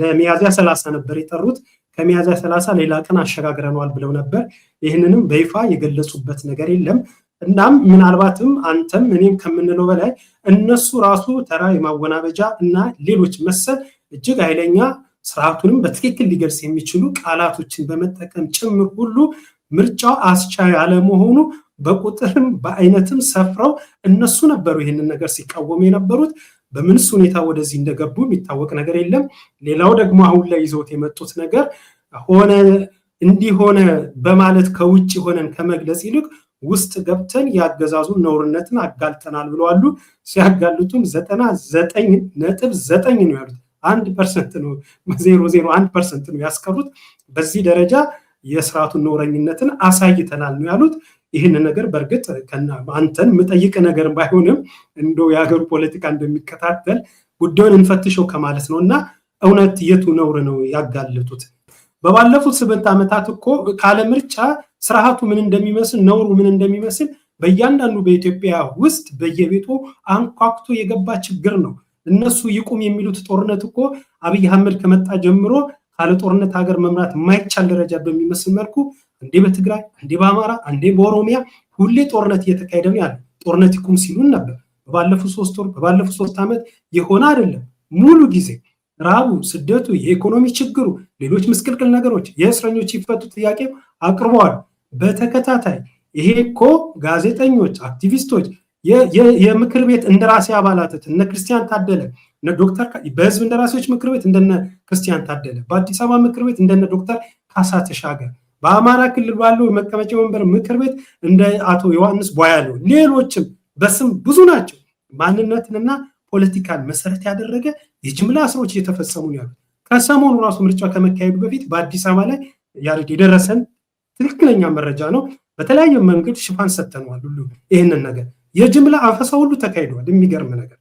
ለሚያዝያ 30 ነበር የጠሩት ከሚያዝያ 30 ሌላ ቀን አሸጋግረናል ብለው ነበር። ይህንንም በይፋ የገለጹበት ነገር የለም። እናም ምናልባትም አንተም እኔም ከምንለው በላይ እነሱ ራሱ ተራ የማወናበጃ እና ሌሎች መሰል እጅግ ኃይለኛ ስርዓቱንም በትክክል ሊገልጽ የሚችሉ ቃላቶችን በመጠቀም ጭምር ሁሉ ምርጫው አስቻይ አለመሆኑ በቁጥርም በአይነትም ሰፍረው እነሱ ነበሩ ይህንን ነገር ሲቃወሙ የነበሩት። በምንስ ሁኔታ ወደዚህ እንደገቡ የሚታወቅ ነገር የለም። ሌላው ደግሞ አሁን ላይ ይዘውት የመጡት ነገር ሆነ እንዲሆነ በማለት ከውጭ ሆነን ከመግለጽ ይልቅ ውስጥ ገብተን ያገዛዙን ነውርነትን አጋልጠናል ብለዋል። ሲያጋልጡም 99.9 ነው ያሉት 1% ነው 0.01% ነው ያስቀሩት። በዚህ ደረጃ የስርዓቱን ነውረኝነትን አሳይተናል ነው ያሉት። ይህን ነገር በርግጥ አንተን መጠይቅ ነገር ባይሆንም እንደው የሀገሩ ፖለቲካ እንደሚከታተል ጉዳዩን እንፈትሸው ከማለት ነውና እውነት የቱ ነውር ነው ያጋለጡት? በባለፉት 8 ዓመታት እኮ ካለ ምርጫ ስርዓቱ ምን እንደሚመስል ነውሩ ምን እንደሚመስል በእያንዳንዱ በኢትዮጵያ ውስጥ በየቤቱ አንኳክቶ የገባ ችግር ነው። እነሱ ይቁም የሚሉት ጦርነት እኮ አብይ አህመድ ከመጣ ጀምሮ ካለ ጦርነት ሀገር መምራት የማይቻል ደረጃ በሚመስል መልኩ እንዴ በትግራይ እንዴ በአማራ እንዴ በኦሮሚያ ሁሌ ጦርነት እየተካሄደ ነው ያለው። ጦርነት ይቁም ሲሉን ነበር። በባለፉት 3 ወር በባለፉት 3 ዓመት የሆነ አይደለም። ሙሉ ጊዜ ራቡ፣ ስደቱ፣ የኢኮኖሚ ችግሩ፣ ሌሎች ምስቅልቅል ነገሮች የእስረኞች ይፈቱ ጥያቄ አቅርበዋል በተከታታይ። ይሄ እኮ ጋዜጠኞች፣ አክቲቪስቶች፣ የምክር ቤት እንደራሴ አባላት እነ ክርስቲያን ታደለ እነ ዶክተር በህዝብ እንደራሴዎች ምክር ቤት እንደነ ክርስቲያን ታደለ፣ በአዲስ አበባ ምክር ቤት እንደነ ዶክተር ካሳ ተሻገር፣ በአማራ ክልል ባለው መቀመጫ ወንበር ምክር ቤት እንደ አቶ ዮሐንስ ቧያለው፣ ሌሎችም በስም ብዙ ናቸው። ማንነትንና ፖለቲካን መሰረት ያደረገ የጅምላ እስሮች እየተፈጸሙ ነው ያሉት። ከሰሞኑ ራሱ ምርጫ ከመካሄዱ በፊት በአዲስ አበባ ላይ ያሬድ የደረሰን ትክክለኛ መረጃ ነው። በተለያየ መንገድ ሽፋን ሰጥተናል። ሁሉ ይህንን ነገር የጅምላ አፈሳ ሁሉ ተካሂዷል። የሚገርም ነገር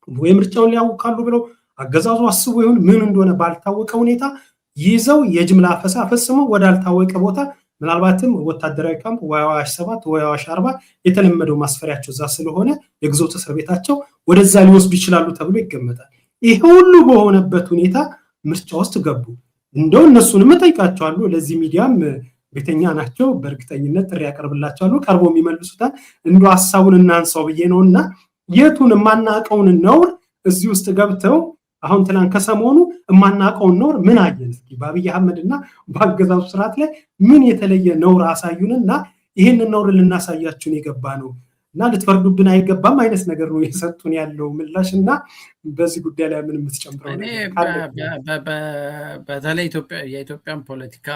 ወይ ምርጫውን ሊያውካሉ ብለው አገዛዙ አስቦ ይሁን ምን እንደሆነ ባልታወቀ ሁኔታ ይዘው የጅምላ አፈሳ ፈጽመው ወዳልታወቀ ቦታ ምናልባትም ወታደራዊ ካምፕ ወይ አዋሽ 7 ወይ አዋሽ 40 የተለመደው ማስፈሪያቸው እዛ ስለሆነ የግዞት እስር ቤታቸው ወደዛ ሊወስዱ ይችላሉ ተብሎ ይገመታል። ይሄ ሁሉ በሆነበት ሁኔታ ምርጫ ውስጥ ገቡ። እንደው እነሱንም እጠይቃቸዋለሁ። ለዚህ ሚዲያም ቤተኛ ናቸው። በእርግጠኝነት ጥሪ ያቀርብላቸዋለሁ። ቀርቦ የሚመልሱታል። እንደው ሐሳቡን እናንሳው ብዬ ነውና የቱን የማናቀውን ነውር እዚህ ውስጥ ገብተው አሁን ትናንት ከሰሞኑ የማናቀውን ነውር ምን አየን? እስኪ በአብይ አህመድና በአገዛዙ ስርዓት ላይ ምን የተለየ ነውር አሳዩንና ይሄንን ነውር ልናሳያችሁን የገባ ነው እና ልትፈርዱብን አይገባም አይነት ነገር ነው የሰጡን ያለው ምላሽና በዚህ ጉዳይ ላይ ምን የምትጨምረው በተለይ የኢትዮጵያን ፖለቲካ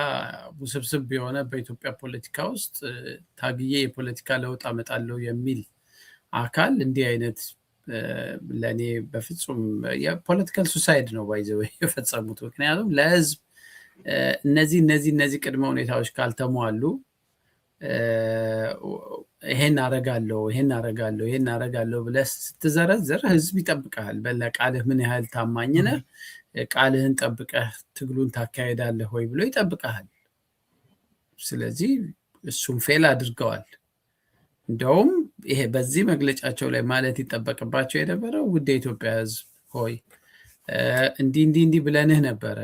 ውስብስብ የሆነ በኢትዮጵያ ፖለቲካ ውስጥ ታግዬ የፖለቲካ ለውጥ አመጣለሁ የሚል አካል እንዲህ አይነት ለኔ በፍጹም የፖለቲካል ሱሳይድ ነው ባይዘው የፈጸሙት። ምክንያቱም ለህዝብ እነዚህ ቅድመ ሁኔታዎች ካልተሟሉ ይሄን አረጋለሁ ብለህ ስትዘረዝር ህዝብ ይጠብቃል። በለቃልህ ምን ያህል ታማኝ ነህ፣ ቃልህን ጠብቀህ ትግሉን ታካሄዳለህ ወይ ብሎ ይጠብቃል። ስለዚህ እሱም ፌል አድርገዋል። እንደውም ይሄ በዚህ መግለጫቸው ላይ ማለት ይጠበቅባቸው የነበረው ውድ የኢትዮጵያ ህዝብ ሆይ እንዲህ ብለንህ ነበረ፣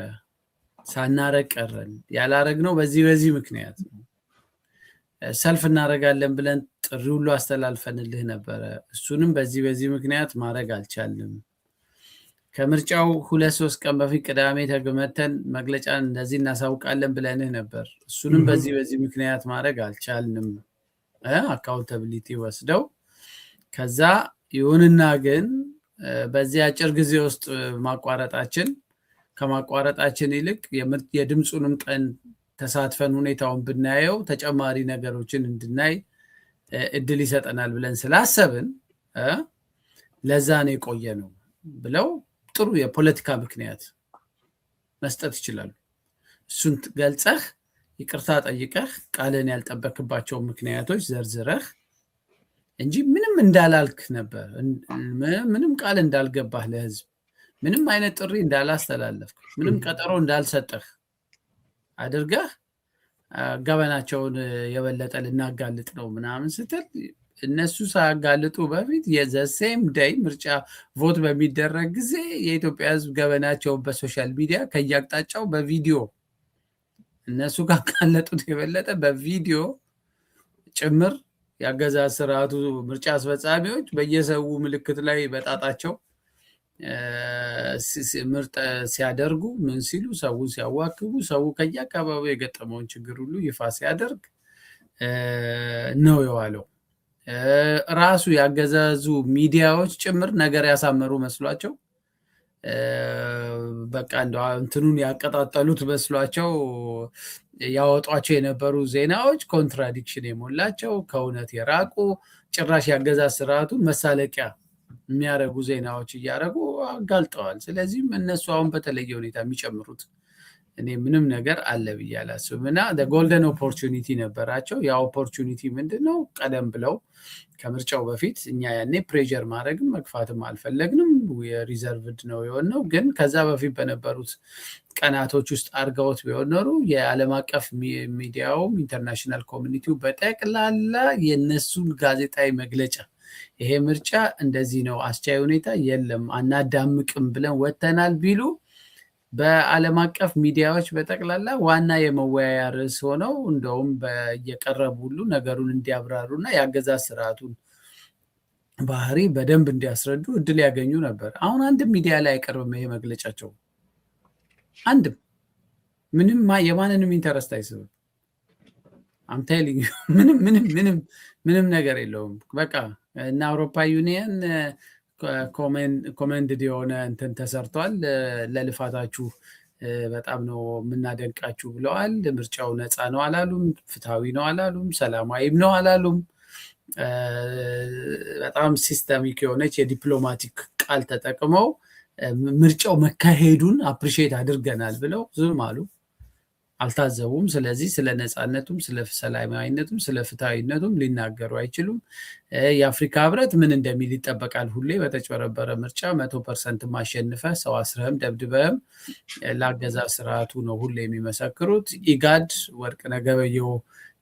ሳናረግ ቀረን። ያላረግነው በዚህ ምክንያት ነው። ሰልፍ እናረጋለን ብለን ጥሪ ሁሉ አስተላልፈንልህ ነበረ። እሱንም በዚህ ምክንያት ማድረግ አልቻልንም። ከምርጫው 2-3 ቀን በፊት ቅዳሜ ተገመተን መግለጫን እንደዚህ እናሳውቃለን ብለንህ ነበር። እሱንም በዚህ ምክንያት ማድረግ አልቻልንም። አካውንታቢሊቲ ወስደው ከዛ ይሁንና ግን በዚህ አጭር ጊዜ ውስጥ ከማቋረጣችን ይልቅ የድምፁንም ቀን ተሳትፈን ሁኔታውን ብናየው ተጨማሪ ነገሮችን እንድናይ እድል ይሰጠናል ብለን ስላሰብን ለዛ ነው የቆየ ነው ብለው ጥሩ የፖለቲካ ምክንያት መስጠት ይችላሉ። እሱን ገልጸህ ይቅርታ ጠይቀህ ቃልን ያልጠበቅባቸው ምክንያቶች ዘርዝረህ እንጂ ምንም እንዳላልክ ነበር፣ ምንም ቃል እንዳልገባህ ለህዝብ፣ ምንም አይነት ጥሪ እንዳላስተላለፍክ፣ ምንም ቀጠሮ እንዳልሰጠህ አድርገህ ገበናቸውን የበለጠ ልናጋልጥ ነው ምናምን ስትል እነሱ ሳያጋልጡ በፊት የዘሴም ዴይ ምርጫ ቮት በሚደረግ ጊዜ የኢትዮጵያ ህዝብ ገበናቸውን በሶሻል ሚዲያ ከያቅጣጫው በቪዲዮ እነሱ ካጋለጡት የበለጠ በቪዲዮ ጭምር ያገዛዝ ስርዓቱ ምርጫ አስፈጻሚዎች በየሰው ምልክት ላይ በጣጣቸው ምርጥ ሲያደርጉ ምን ሲሉ ሰውን ሲያዋክቡ ሰው ከየአካባቢው የገጠመውን ችግር ሁሉ ይፋ ሲያደርግ ነው የዋለው። ራሱ ያገዛዙ ሚዲያዎች ጭምር ነገር ያሳመሩ መስሏቸው በቃ እንደው እንትኑን ያቀጣጠሉት መስሏቸው ያወጧቸው የነበሩ ዜናዎች ኮንትራዲክሽን የሞላቸው ከእውነት የራቁ ጭራሽ ያገዛዝ ስርዓቱን መሳለቂያ የሚያደርጉ ዜናዎች እያደረጉ አጋልጠዋል። ስለዚህም እነሱ አሁን በተለየ ሁኔታ የሚጨምሩት እኔ ምንም ነገር አለ ብዬ አላስብም እና ጎልደን ኦፖርቹኒቲ ነበራቸው። ያ ኦፖርቹኒቲ ምንድነው? ቀደም ብለው ከምርጫው በፊት እኛ ያኔ ፕሬዠር ማድረግም መግፋትም አልፈለግንም፣ የሪዘርቭድ ነው የሆነው። ግን ከዛ በፊት በነበሩት ቀናቶች ውስጥ አድርገውት ቢሆን ኖሮ የዓለም አቀፍ ሚዲያውም ኢንተርናሽናል ኮሚኒቲው በጠቅላላ የነሱን ጋዜጣዊ መግለጫ ይሄ ምርጫ እንደዚህ ነው፣ አስቻይ ሁኔታ የለም፣ አናዳምቅም ብለን ወተናል ቢሉ በዓለም አቀፍ ሚዲያዎች በጠቅላላ ዋና የመወያያ ርዕስ ሆነው እንደውም በየቀረቡ ሁሉ ነገሩን እንዲያብራሩና ያገዛዝ ስርዓቱን ባህሪ በደንብ እንዲያስረዱ እድል ያገኙ ነበር። አሁን አንድም ሚዲያ ላይ አይቀርብም ይሄ መግለጫቸው። አንድም ምንም የማንንም ኢንተረስት አይስብም። አምታይሊንግ ምንም ነገር የለውም። በቃ እና አውሮፓ ዩኒየን ኮመንድድ የሆነ እንትን ተሰርቷል፣ ለልፋታችሁ በጣም ነው የምናደንቃችሁ ብለዋል። ምርጫው ነፃ ነው አላሉም፣ ፍትሃዊ ነው አላሉም፣ ሰላማዊም ነው አላሉም። በጣም ሲስተሚክ የሆነች የዲፕሎማቲክ ቃል ተጠቅመው ምርጫው መካሄዱን አፕሪሺየት አድርገናል ብለው ዝም አሉ፣ አልታዘቡም። ስለዚህ ስለ ነፃነቱም ስለ ሰላማዊነቱም ስለ ፍትሃዊነቱም ሊናገሩ አይችሉም። የአፍሪካ ህብረት ምን እንደሚል ይጠበቃል? ሁሌ በተጭበረበረ ምርጫ 100% ማሸንፈ ሰው አስረህም ደብድበህም ለአገዛዝ ስርዓቱ ነው ሁሌ የሚመሰክሩት። ኢጋድ ወርቅነህ ገበየሁ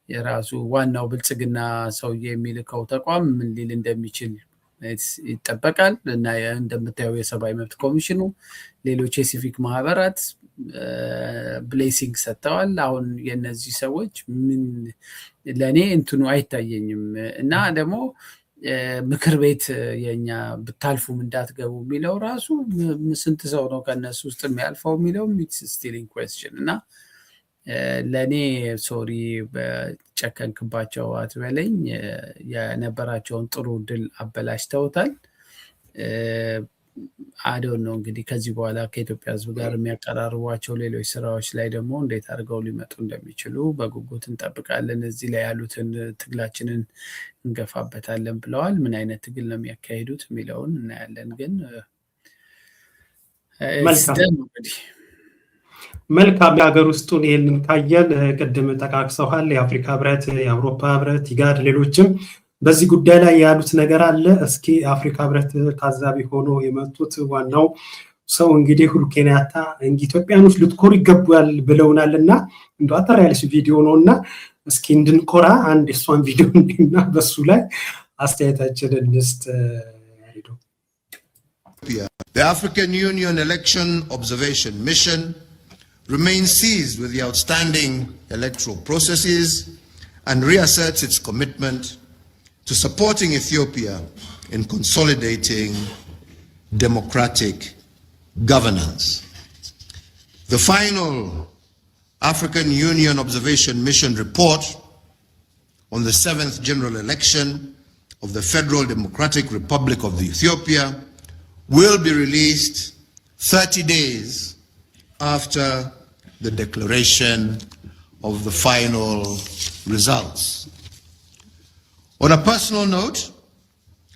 የራሱ ዋናው ብልጽግና ሰውዬ የሚልከው ተቋም ምን ሊል እንደሚችል ይጠበቃል። እና እንደምታየው የሰብአዊ መብት ኮሚሽኑ፣ ሌሎች የሲቪክ ማህበራት ብሌሲንግ ሰጥተዋል። አሁን የነዚህ ሰዎች ምን ለእኔ እንትኑ አይታየኝም። እና ደግሞ ምክር ቤት የኛ ብታልፉም እንዳትገቡ የሚለው ራሱ ስንት ሰው ነው ከነሱ ውስጥ የሚያልፈው የሚለው ስቲሊንግ ኩዌስችን እና ለእኔ ሶሪ በጨከንክባቸው አትበለኝ፣ የነበራቸውን ጥሩ ድል አበላሽተውታል። አዶን ነው እንግዲህ ከዚህ በኋላ ከኢትዮጵያ ህዝብ ጋር የሚያቀራርቧቸው ሌሎች ስራዎች ላይ ደግሞ እንዴት አድርገው ሊመጡ እንደሚችሉ በጉጉት እንጠብቃለን። እዚህ ላይ ያሉትን ትግላችንን እንገፋበታለን ብለዋል። ምን አይነት ትግል ነው የሚያካሂዱት የሚለውን እናያለን። ግን መልካም የሀገር ውስጡን ይህንን ካየን ቅድም ጠቃቅሰዋል። የአፍሪካ ህብረት፣ የአውሮፓ ህብረት፣ ኢጋድ፣ ሌሎችም በዚህ ጉዳይ ላይ ያሉት ነገር አለ። እስኪ አፍሪካ ህብረት ታዛቢ ሆኖ የመጡት ዋናው ሰው እንግዲህ ሁሩ ኬንያታ ኢትዮጵያኖች ልትኮሩ ይገባል ብለውናል እና እንደ አጠር ያለች ቪዲዮ ነው እና እስኪ እንድንኮራ አንድ እሷን ቪዲዮ እና በሱ ላይ አስተያየታችንን እንስጥ። The African Union Election Observation Mission remains seized with the outstanding electoral processes and reasserts its commitment to supporting Ethiopia in consolidating democratic governance. The final African Union Observation Mission report on the 7th general election of the Federal Democratic Republic of Ethiopia will be released 30 days after the declaration of the final results. On a personal note,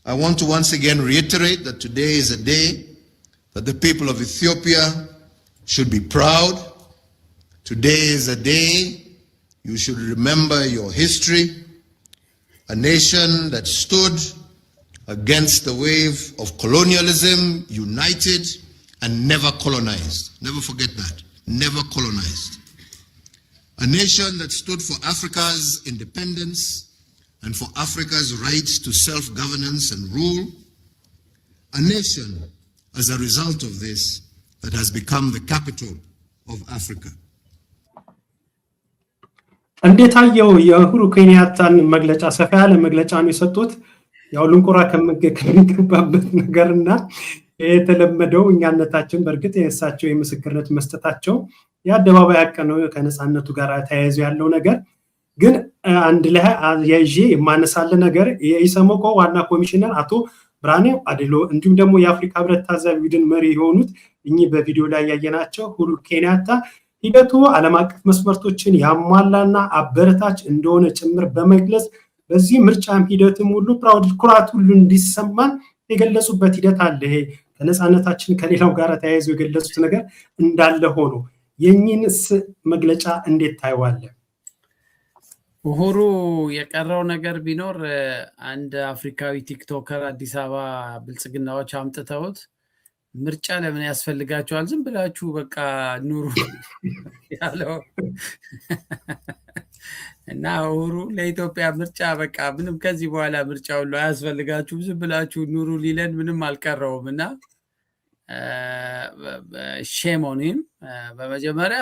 I want to once again reiterate that today is a day that the people of Ethiopia should be proud. Today is a day you should remember your history, a nation that stood against the wave of colonialism, united and never colonized. Never forget that. Never colonized. A nation that stood for Africa's independence and for Africa's right to self-governance and rule. A nation, as a result of this, that has become the capital of Africa. እንዴት አየው የኡሁሩ ኬንያታን መግለጫ? ሰፋ ያለ መግለጫ ነው የሰጡት። ያው ልንቆራ ከመገባበት ነገርና የተለመደው እኛነታችን በርግጥ የእሳቸው የምስክርነት መስጠታቸው የአደባባይ ሀቅ ነው ከነጻነቱ ጋር ተያይዞ ያለው ነገር። ግን አንድ ላይ ያይዤ የማነሳለ ነገር የኢሰመኮ ዋና ኮሚሽነር አቶ ብርሃኔ አዴሎ እንዲሁም ደግሞ የአፍሪካ ህብረት ታዛቢ ቡድን መሪ የሆኑት እኚህ በቪዲዮ ላይ ያየናቸው ኡሁሩ ኬንያታ ሂደቱ ዓለም አቀፍ መስፈርቶችን ያሟላና አበረታች እንደሆነ ጭምር በመግለጽ በዚህ ምርጫም ሂደትም ሁሉ ፕራውድ ኩራት ሁሉ እንዲሰማን የገለጹበት ሂደት አለ። ይሄ ከነጻነታችን ከሌላው ጋር ተያይዞ የገለጹት ነገር እንዳለ ሆኖ የኚህንስ መግለጫ እንዴት ታይዋለህ? ኡሁሩ የቀረው ነገር ቢኖር አንድ አፍሪካዊ ቲክቶከር አዲስ አበባ ብልጽግናዎች አምጥተውት ምርጫ ለምን ያስፈልጋቸዋል? ዝም ብላችሁ በቃ ኑሩ ያለው እና ኡሁሩ ለኢትዮጵያ ምርጫ በቃ ምንም ከዚህ በኋላ ምርጫ ሁሉ አያስፈልጋችሁም፣ ዝም ብላችሁ ኑሩ ሊለን ምንም አልቀረውም እና ሼም ኦን ሂም። በመጀመሪያ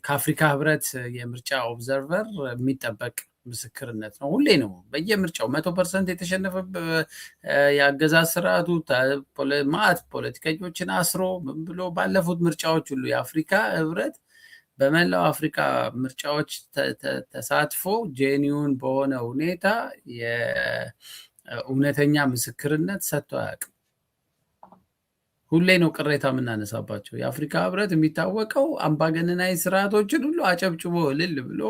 ከአፍሪካ ህብረት የምርጫ ኦብዘርቨር የሚጠበቅ ምስክርነት ነው። ሁሌ ነው በየምርጫው 100% የተሸነፈ የአገዛዝ ስርዓቱ ማት ፖለቲከኞችን አስሮ ምን ብሎ ባለፉት ምርጫዎች ሁሉ የአፍሪካ ህብረት በመላው አፍሪካ ምርጫዎች ተሳትፎ ጄኒውን በሆነ ሁኔታ የእውነተኛ ምስክርነት ሰጥቶ አያውቅም። ሁሌ ነው ቅሬታ የምናነሳባቸው። የአፍሪካ ህብረት የሚታወቀው አምባገነናዊ ስርዓቶችን ሁሉ አጨብጭቦ እልል ብሎ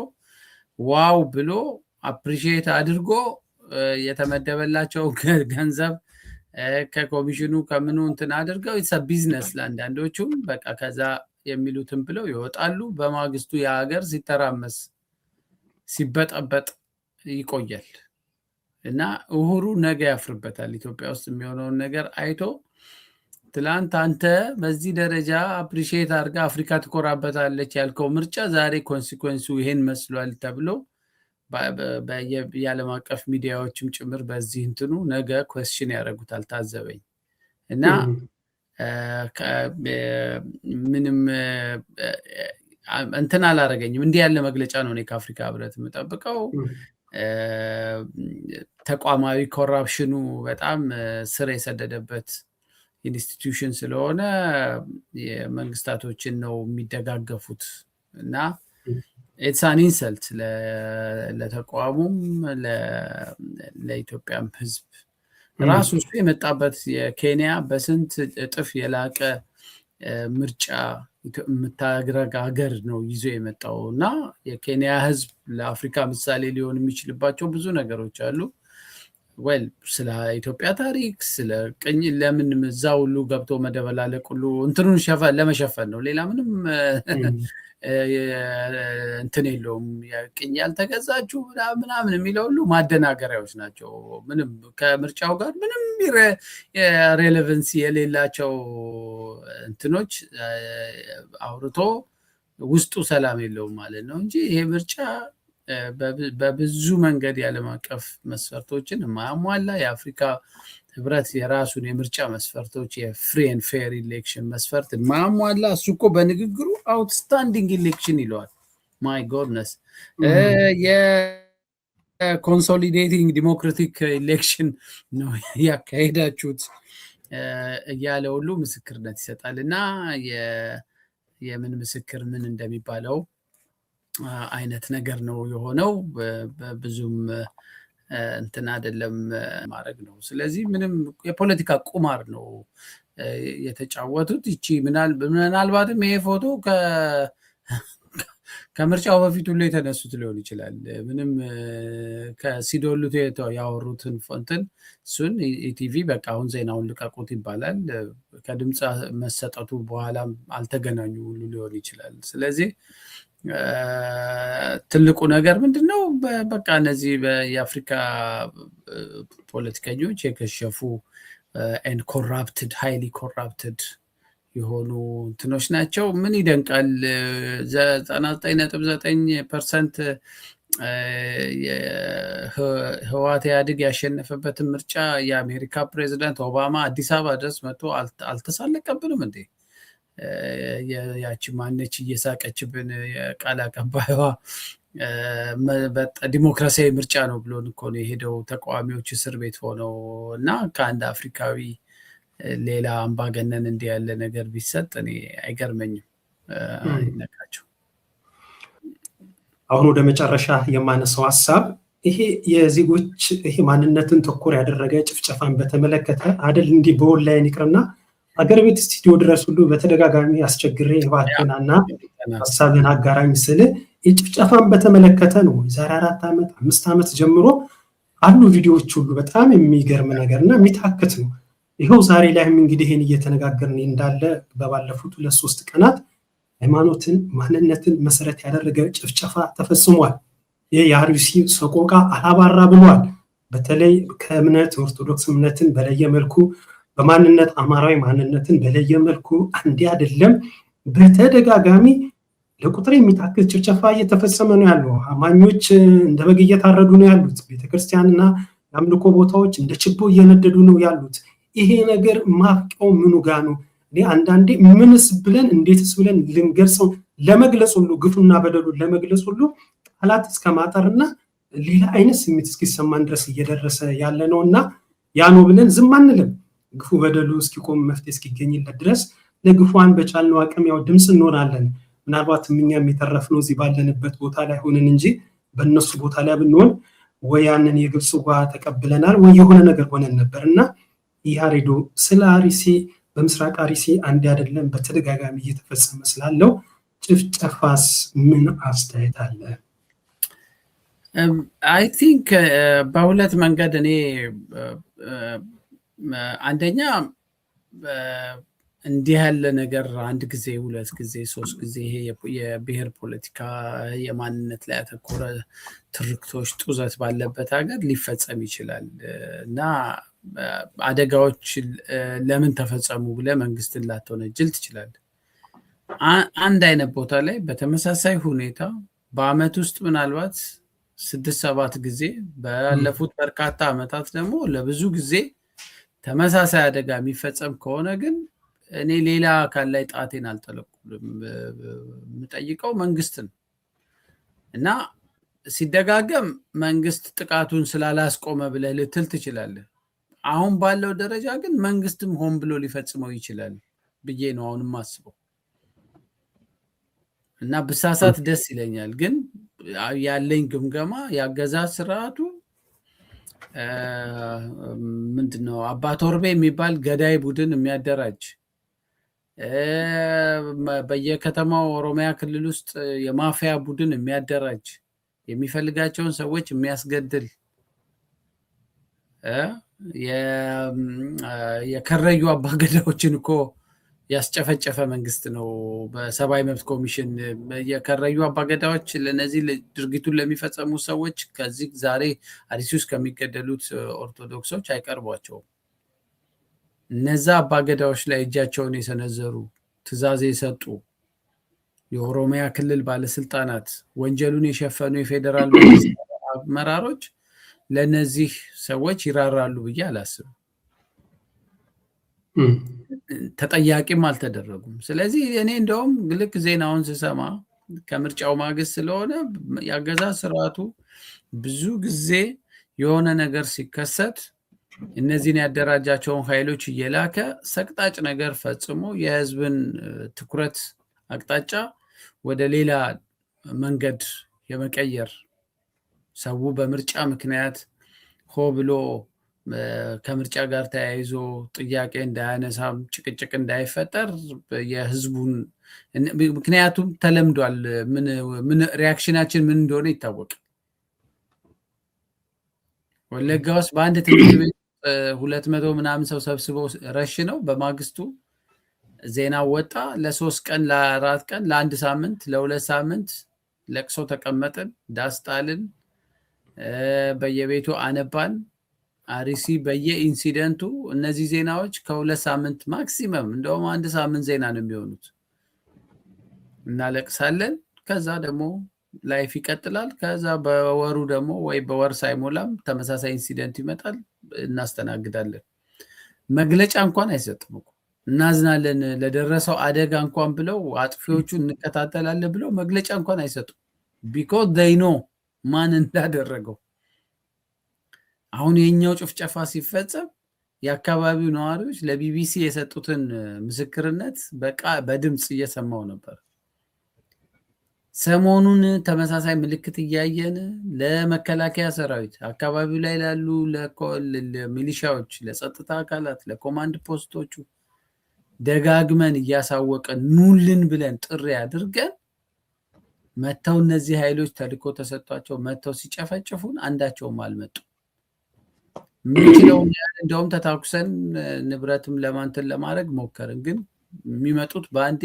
ዋው ብሎ አፕሪሺየት አድርጎ የተመደበላቸው ገንዘብ ከኮሚሽኑ ከምኑ እንትን አድርገው ኢትስ ቢዝነስ ለአንዳንዶቹም በቃ ከዛ የሚሉትን ብለው ይወጣሉ። በማግስቱ የሀገር ሲተራመስ ሲበጠበጥ ይቆያል እና ኡሁሩ ነገ ያፍርበታል። ኢትዮጵያ ውስጥ የሚሆነውን ነገር አይቶ ትላንት አንተ በዚህ ደረጃ አፕሪሺየት አድርጋ አፍሪካ ትኮራበታለች ያልከው ምርጫ ዛሬ ኮንሲኩዌንሱ ይሄን መስሏል ተብሎ የዓለም አቀፍ ሚዲያዎችም ጭምር በዚህ እንትኑ ነገ ኩዌስችን ያደርጉታል። ታዘበኝ እና ምንም እንትን አላረገኝም። እንዲህ ያለ መግለጫ ነው እኔ ከአፍሪካ ህብረት የምጠብቀው። ተቋማዊ ኮራፕሽኑ በጣም ስር የሰደደበት ኢንስቲትዩሽን ስለሆነ የመንግስታቶችን ነው የሚደጋገፉት እና ኢትስ አን ኢንሰልት ለተቋሙም ለኢትዮጵያም ህዝብ። ራሱ እሱ የመጣበት የኬንያ በስንት እጥፍ የላቀ ምርጫ የምታደርግ ሀገር ነው ይዞ የመጣው እና የኬንያ ህዝብ ለአፍሪካ ምሳሌ ሊሆን የሚችልባቸው ብዙ ነገሮች አሉ። ወል ስለ ኢትዮጵያ ታሪክ ስለ ቅኝ ለምን እዛ ሁሉ ገብቶ መደበላለቅ ሁሉ እንትኑን ለመሸፈን ነው። ሌላ ምንም እንትን የለውም። ቅኝ ያልተገዛችሁ ምናምን የሚለው ሁሉ ማደናገሪያዎች ናቸው። ምንም ከምርጫው ጋር ምንም ሬሌቨንሲ የሌላቸው እንትኖች አውርቶ ውስጡ ሰላም የለውም ማለት ነው እንጂ ይሄ ምርጫ በብዙ መንገድ የዓለም አቀፍ መስፈርቶችን ማሟላ የአፍሪካ ህብረት የራሱን የምርጫ መስፈርቶች የፍሪ ኤንድ ፌር ኢሌክሽን መስፈርት ማሟላ እሱ እኮ በንግግሩ አውትስታንዲንግ ኢሌክሽን ይለዋል። ማይ ጎድነስ የኮንሶሊዴቲንግ ዲሞክራቲክ ኢሌክሽን ነው ያካሄዳችሁት እያለ ሁሉ ምስክርነት ይሰጣል እና የምን ምስክር ምን እንደሚባለው አይነት ነገር ነው የሆነው። ብዙም እንትን አይደለም ማድረግ ነው። ስለዚህ ምንም የፖለቲካ ቁማር ነው የተጫወቱት። ይቺ ምናልባትም ይሄ ፎቶ ከምርጫው በፊት ሁሉ የተነሱት ሊሆን ይችላል። ምንም ከሲዶሉት ያወሩትን ፎንትን እሱን ኢቲቪ በቃ አሁን ዜናውን ልቀቁት ይባላል። ከድምፅ መሰጠቱ በኋላም አልተገናኙ ሁሉ ሊሆን ይችላል። ስለዚህ ትልቁ ነገር ምንድነው? በቃ እነዚህ የአፍሪካ ፖለቲከኞች የከሸፉ ኤንድ ኮራፕትድ ሃይሊ ኮራፕትድ የሆኑ እንትኖች ናቸው። ምን ይደንቃል? 99.9% ህወሓት ኢህአዴግ ያሸነፈበትን ምርጫ የአሜሪካ ፕሬዚዳንት ኦባማ አዲስ አበባ ድረስ መጥቶ አልተሳለቀብንም እንዴ? ያቺ ማነች እየሳቀችብን የቃል አቀባይዋ ዲሞክራሲያዊ ምርጫ ነው ብሎን እኮ ነው የሄደው። ተቃዋሚዎች እስር ቤት ሆነው እና ከአንድ አፍሪካዊ ሌላ አምባገነን እንዲህ ያለ ነገር ቢሰጥ እኔ አይገርመኝም። ይነካቸው። አሁን ወደ መጨረሻ የማነሳው ሀሳብ ይሄ የዜጎች ይሄ ማንነትን ተኮር ያደረገ ጭፍጨፋን በተመለከተ አይደል እንዲህ በኦንላይን ይቅርና አገር ቤት ስቱዲዮ ድረስ ሁሉ በተደጋጋሚ አስቸግሬ እባክህና ሀሳብን አጋራኝ ስል የጭፍጨፋን በተመለከተ ነው። የዛሬ 4 ዓመት 5 ዓመት ጀምሮ አሉ ቪዲዮዎች ሁሉ በጣም የሚገርም ነገርና የሚታክት ነው። ይኸው ዛሬ ላይም እንግዲህ ይሄን እየተነጋገርን እንዳለ በባለፉት 2-3 ቀናት ሃይማኖትን ማንነትን መሰረት ያደረገ ጭፍጨፋ ተፈጽሟል። ይህ የአርሲ ሰቆቃ አላባራ ብሏል። በተለይ ከእምነት ኦርቶዶክስ እምነትን በለየ መልኩ በማንነት አማራዊ ማንነትን በለየ መልኩ አንዴ አይደለም በተደጋጋሚ ለቁጥር የሚታክት ጭፍጨፋ እየተፈጸመ ነው ያለው። አማኞች እንደ በግ እየታረዱ ነው ያሉት። ቤተክርስቲያንና የአምልኮ ቦታዎች እንደ ችቦ እየነደዱ ነው ያሉት። ይሄ ነገር ማፍቂያው ምኑ ጋ ነው? እኔ አንዳንዴ ምንስ ብለን እንዴትስ ብለን ልንገልጸው ለመግለጽ ሁሉ ግፉና በደሉን ለመግለጽ ሁሉ ቃላት እስከማጠርና ሌላ አይነት ስሜት እስኪሰማን ድረስ እየደረሰ ያለ ነውና ያ ነው ብለን ዝም አንልም። ግፉ በደሉ እስኪቆም መፍትሄ እስኪገኝለት ድረስ ለግፉዋን በቻልነው አቅም ያው ድምፅ እንሆናለን። ምናልባት እኛም የተረፍነው እዚህ ባለንበት ቦታ ላይ ሆነን እንጂ በእነሱ ቦታ ላይ ብንሆን ወይ ያንን የግብፅ ውሃ ተቀብለናል ወይ የሆነ ነገር ሆነን ነበርና ያሬዶ ስለ አርሲ በምስራቅ አርሲ አንድ አይደለም በተደጋጋሚ እየተፈጸመ ስላለው ጭፍጨፋስ ምን አስተያየት አለ? አይ ቲንክ በሁለት መንገድ እኔ አንደኛ እንዲህ ያለ ነገር አንድ ጊዜ 2 ጊዜ 3 ጊዜ ይሄ የብሔር ፖለቲካ የማንነት ላይ ያተኮረ ትርክቶች ጡዘት ባለበት ሀገር ሊፈጸም ይችላል እና አደጋዎች ለምን ተፈጸሙ ብለህ መንግስትን ላትወነጅል ትችላለህ። አንድ አይነት ቦታ ላይ በተመሳሳይ ሁኔታ በአመት ውስጥ ምናልባት 6-7 ጊዜ ባለፉት በርካታ አመታት ደግሞ ለብዙ ጊዜ ተመሳሳይ አደጋ የሚፈጸም ከሆነ ግን እኔ ሌላ አካል ላይ ጣቴን አልጠለቁልም። የምጠይቀው መንግስትን እና ሲደጋገም መንግስት ጥቃቱን ስላላስቆመ ብለህ ልትል ትችላለህ። አሁን ባለው ደረጃ ግን መንግስትም ሆን ብሎ ሊፈጽመው ይችላል ብዬ ነው አሁን የማስበው እና ብሳሳት ደስ ይለኛል። ግን ያለኝ ግምገማ የአገዛዝ ስርዓቱ ምንድነው አባ ቶርቤ የሚባል ገዳይ ቡድን የሚያደራጅ በየከተማው ኦሮሚያ ክልል ውስጥ የማፊያ ቡድን የሚያደራጅ የሚፈልጋቸውን ሰዎች የሚያስገድል የከረዩ አባገዳዎችን እኮ ያስጨፈጨፈ መንግስት ነው። በሰብአዊ መብት ኮሚሽን የከረዩ አባገዳዎች ለነዚህ ድርጊቱን ለሚፈጸሙ ሰዎች ከዚህ ዛሬ አርሲ ውስጥ ከሚገደሉት ኦርቶዶክሶች አይቀርቧቸውም። እነዛ አባገዳዎች ላይ እጃቸውን የሰነዘሩ ትዕዛዝ የሰጡ የኦሮሚያ ክልል ባለስልጣናት፣ ወንጀሉን የሸፈኑ የፌዴራል መንግስት አመራሮች ለነዚህ ሰዎች ይራራሉ ብዬ አላስብም። ተጠያቂም አልተደረጉም። ስለዚህ እኔ እንደውም ልክ ዜናውን ስሰማ ከምርጫው ማግስት ስለሆነ የአገዛዝ ስርዓቱ ብዙ ጊዜ የሆነ ነገር ሲከሰት እነዚህን ያደራጃቸውን ኃይሎች እየላከ ሰቅጣጭ ነገር ፈጽሞ የህዝብን ትኩረት አቅጣጫ ወደ ሌላ መንገድ የመቀየር ሰው በምርጫ ምክንያት ሆ ብሎ ከምርጫ ጋር ተያይዞ ጥያቄ እንዳያነሳም ጭቅጭቅ እንዳይፈጠር የህዝቡን ምክንያቱም ተለምዷል። ምን ሪያክሽናችን ምን እንደሆነ ይታወቃል። ወለጋ ውስጥ በአንድ ትምህርት ቤት 200 ምናምን ሰው ሰብስበው ረሽነው በማግስቱ ዜና ወጣ። ለ3 ቀን ለ4 ቀን ለ1 ሳምንት ለ2 ሳምንት ለቅሶ ተቀመጥን፣ ዳስጣልን፣ በየቤቱ አነባን። አርሲ በየኢንሲደንቱ እነዚህ ዜናዎች ከ2 ሳምንት ማክሲመም እንደውም 1 ሳምንት ዜና ነው የሚሆኑት። እናለቅሳለን። ከዛ ደግሞ ላይፍ ይቀጥላል። ከዛ በወሩ ደግሞ ወይ በወር ሳይሞላም ተመሳሳይ ኢንሲደንት ይመጣል፣ እናስተናግዳለን። መግለጫ እንኳን አይሰጥም እኮ እናዝናለን ለደረሰው አደጋ እንኳን ብለው አጥፊዎቹ እንከታተላለን ብለው መግለጫ እንኳን አይሰጡም። ቢኮዝ they know ማን እንዳደረገው። አሁን የኛው ጭፍጨፋ ሲፈጸም የአካባቢው ነዋሪዎች ለቢቢሲ የሰጡትን ምስክርነት በድምጽ እየሰማው ነበር። ሰሞኑን ተመሳሳይ ምልክት እያየን ለመከላከያ ሰራዊት አካባቢው ላይ ላሉ ለሚሊሻዎች፣ ለጸጥታ አካላት፣ ለኮማንድ ፖስቶቹ ደጋግመን እያሳወቀን ኑልን ብለን ጥሪ አድርገን መተው እነዚህ ኃይሎች ተልኮ ተሰጥቷቸው መተው ሲጨፈጭፉን አንዳቸውም አልመጡ። ምንችለውን ያህል እንደውም ተታኩሰን ንብረትም ለማንተን ለማድረግ ሞከርን። ግን የሚመጡት በአንዴ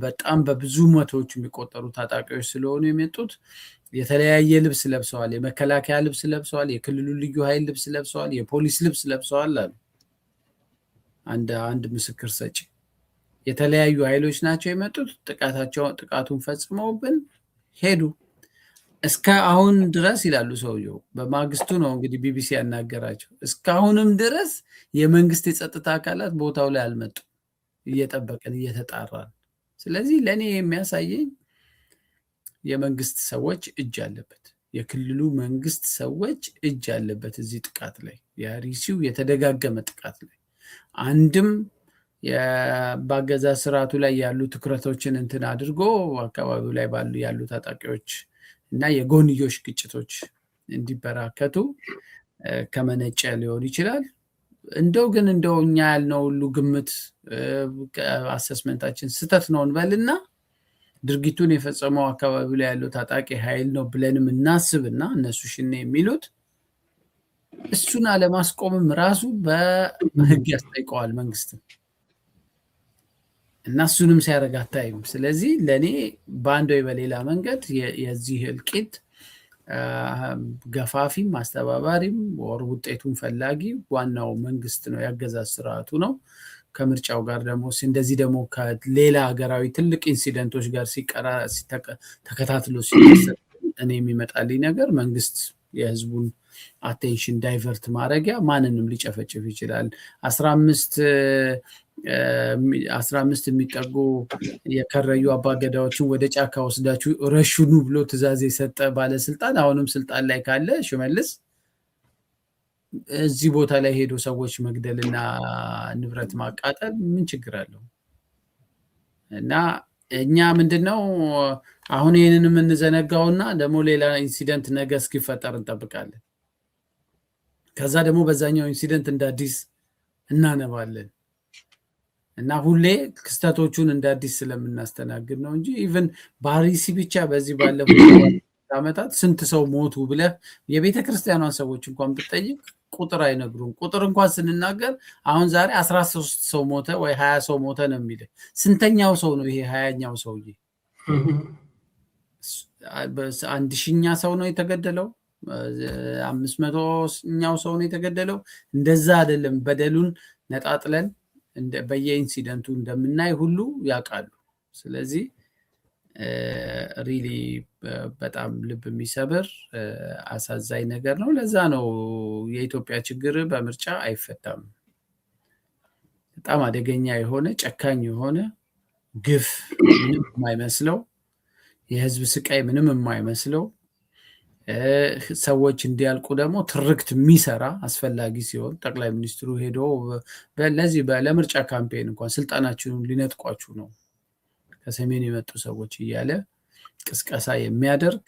በጣም በብዙ መቶዎች የሚቆጠሩ ታጣቂዎች ስለሆኑ የመጡት የተለያየ ልብስ ለብሰዋል። የመከላከያ ልብስ ለብሰዋል፣ የክልሉ ልዩ ኃይል ልብስ ለብሰዋል፣ የፖሊስ ልብስ ለብሰዋል አሉ አንድ ምስክር ሰጪ። የተለያዩ ኃይሎች ናቸው የመጡት። ጥቃቱን ፈጽመውብን ሄዱ። እስከ አሁን ድረስ ይላሉ ሰውየው። በማግስቱ ነው እንግዲህ ቢቢሲ ያናገራቸው። እስካሁንም ድረስ የመንግስት የጸጥታ አካላት ቦታው ላይ አልመጡም። እየጠበቅን እየተጣራን። ስለዚህ ለእኔ የሚያሳየኝ የመንግስት ሰዎች እጅ አለበት፣ የክልሉ መንግስት ሰዎች እጅ አለበት እዚህ ጥቃት ላይ፣ የአርሲው የተደጋገመ ጥቃት ላይ። አንድም በአገዛዝ ስርዓቱ ላይ ያሉ ትኩረቶችን እንትን አድርጎ አካባቢው ላይ ያሉ ታጣቂዎች እና የጎንዮሽ ግጭቶች እንዲበራከቱ ከመነጨ ሊሆን ይችላል። እንደው እኛ ያልነው ሁሉ ግምት አሰስመንታችን ስተት ነው እንበልና ድርጊቱን የፈጸመው አካባቢው ላይ ያለው ታጣቂ ኃይል ነው ብለንም እናስብና እነሱ ሽኔ የሚሉት እሱን አለማስቆምም ራሱ በህግ ያስጠይቀዋል መንግስትን እና እሱንም ሲያደርግ አታይም። ስለዚህ ለእኔ በአንድ ወይ በሌላ መንገድ የዚህ እልቂት ገፋፊም አስተባባሪም ወር ውጤቱን ፈላጊ ዋናው መንግስት ነው፣ ያገዛዝ ስርዓቱ ነው። ከምርጫው ጋር ደግሞ እንደዚህ ደግሞ ከሌላ ሀገራዊ ትልቅ ኢንሲደንቶች ጋር ተከታትሎ ሲደርስ እኔ የሚመጣልኝ ነገር መንግስት የህዝቡን አቴንሽን ዳይቨርት ማድረጊያ ማንንም ሊጨፈጭፍ ይችላል። 15 የሚጠጉ የከረዩ አባገዳዎችን ወደ ጫካ ወስዳችሁ ረሽኑ ብሎ ትዕዛዝ የሰጠ ባለስልጣን አሁንም ስልጣን ላይ ካለ ሽመልስ እዚህ ቦታ ላይ ሄዶ ሰዎች መግደልና ንብረት ማቃጠል ምን ችግር አለው? እና እኛ ምንድነው አሁን ይሄንን የምንዘነጋውና ደግሞ ሌላ ኢንሲደንት ነገ እስኪፈጠር እንጠብቃለን። ከዛ ደግሞ በዛኛው ኢንሲደንት እንደ አዲስ እናነባለን እና ሁሌ ክስተቶቹን እንደ አዲስ ስለምናስተናግድ ነው እንጂ ኢቭን በአርሲ ብቻ በዚህ ባለፉት ዓመታት ስንት ሰው ሞቱ ብለህ የቤተ ክርስቲያኗን ሰዎች እንኳን ብትጠይቅ ቁጥር አይነግሩም። ቁጥር እንኳን ስንናገር አሁን ዛሬ 13 ሰው ሞተ ወይ 20 ሰው ሞተ ነው የሚለው። ስንተኛው ሰው ነው ይሄ 20ኛው ሰውዬ? 1000ኛ ሰው ነው የተገደለው? 500ኛው ሰው ነው የተገደለው? እንደዛ አይደለም። በደሉን ነጣጥለን በየኢንሲደንቱ እንደምናይ ሁሉ ያውቃሉ። ስለዚህ ሪሊ በጣም ልብ የሚሰብር አሳዛኝ ነገር ነው። ለዛ ነው የኢትዮጵያ ችግር በምርጫ አይፈታም። በጣም አደገኛ የሆነ ጨካኝ የሆነ ግፍ ምንም የማይመስለው የህዝብ ስቃይ ምንም የማይመስለው ሰዎች እንዲያልቁ ደግሞ ትርክት የሚሰራ አስፈላጊ ሲሆን ጠቅላይ ሚኒስትሩ ሄዶ ለዚህ ለምርጫ ካምፔን እንኳን ስልጣናችሁን ሊነጥቋችሁ ነው ከሰሜን የመጡ ሰዎች እያለ ቅስቀሳ የሚያደርግ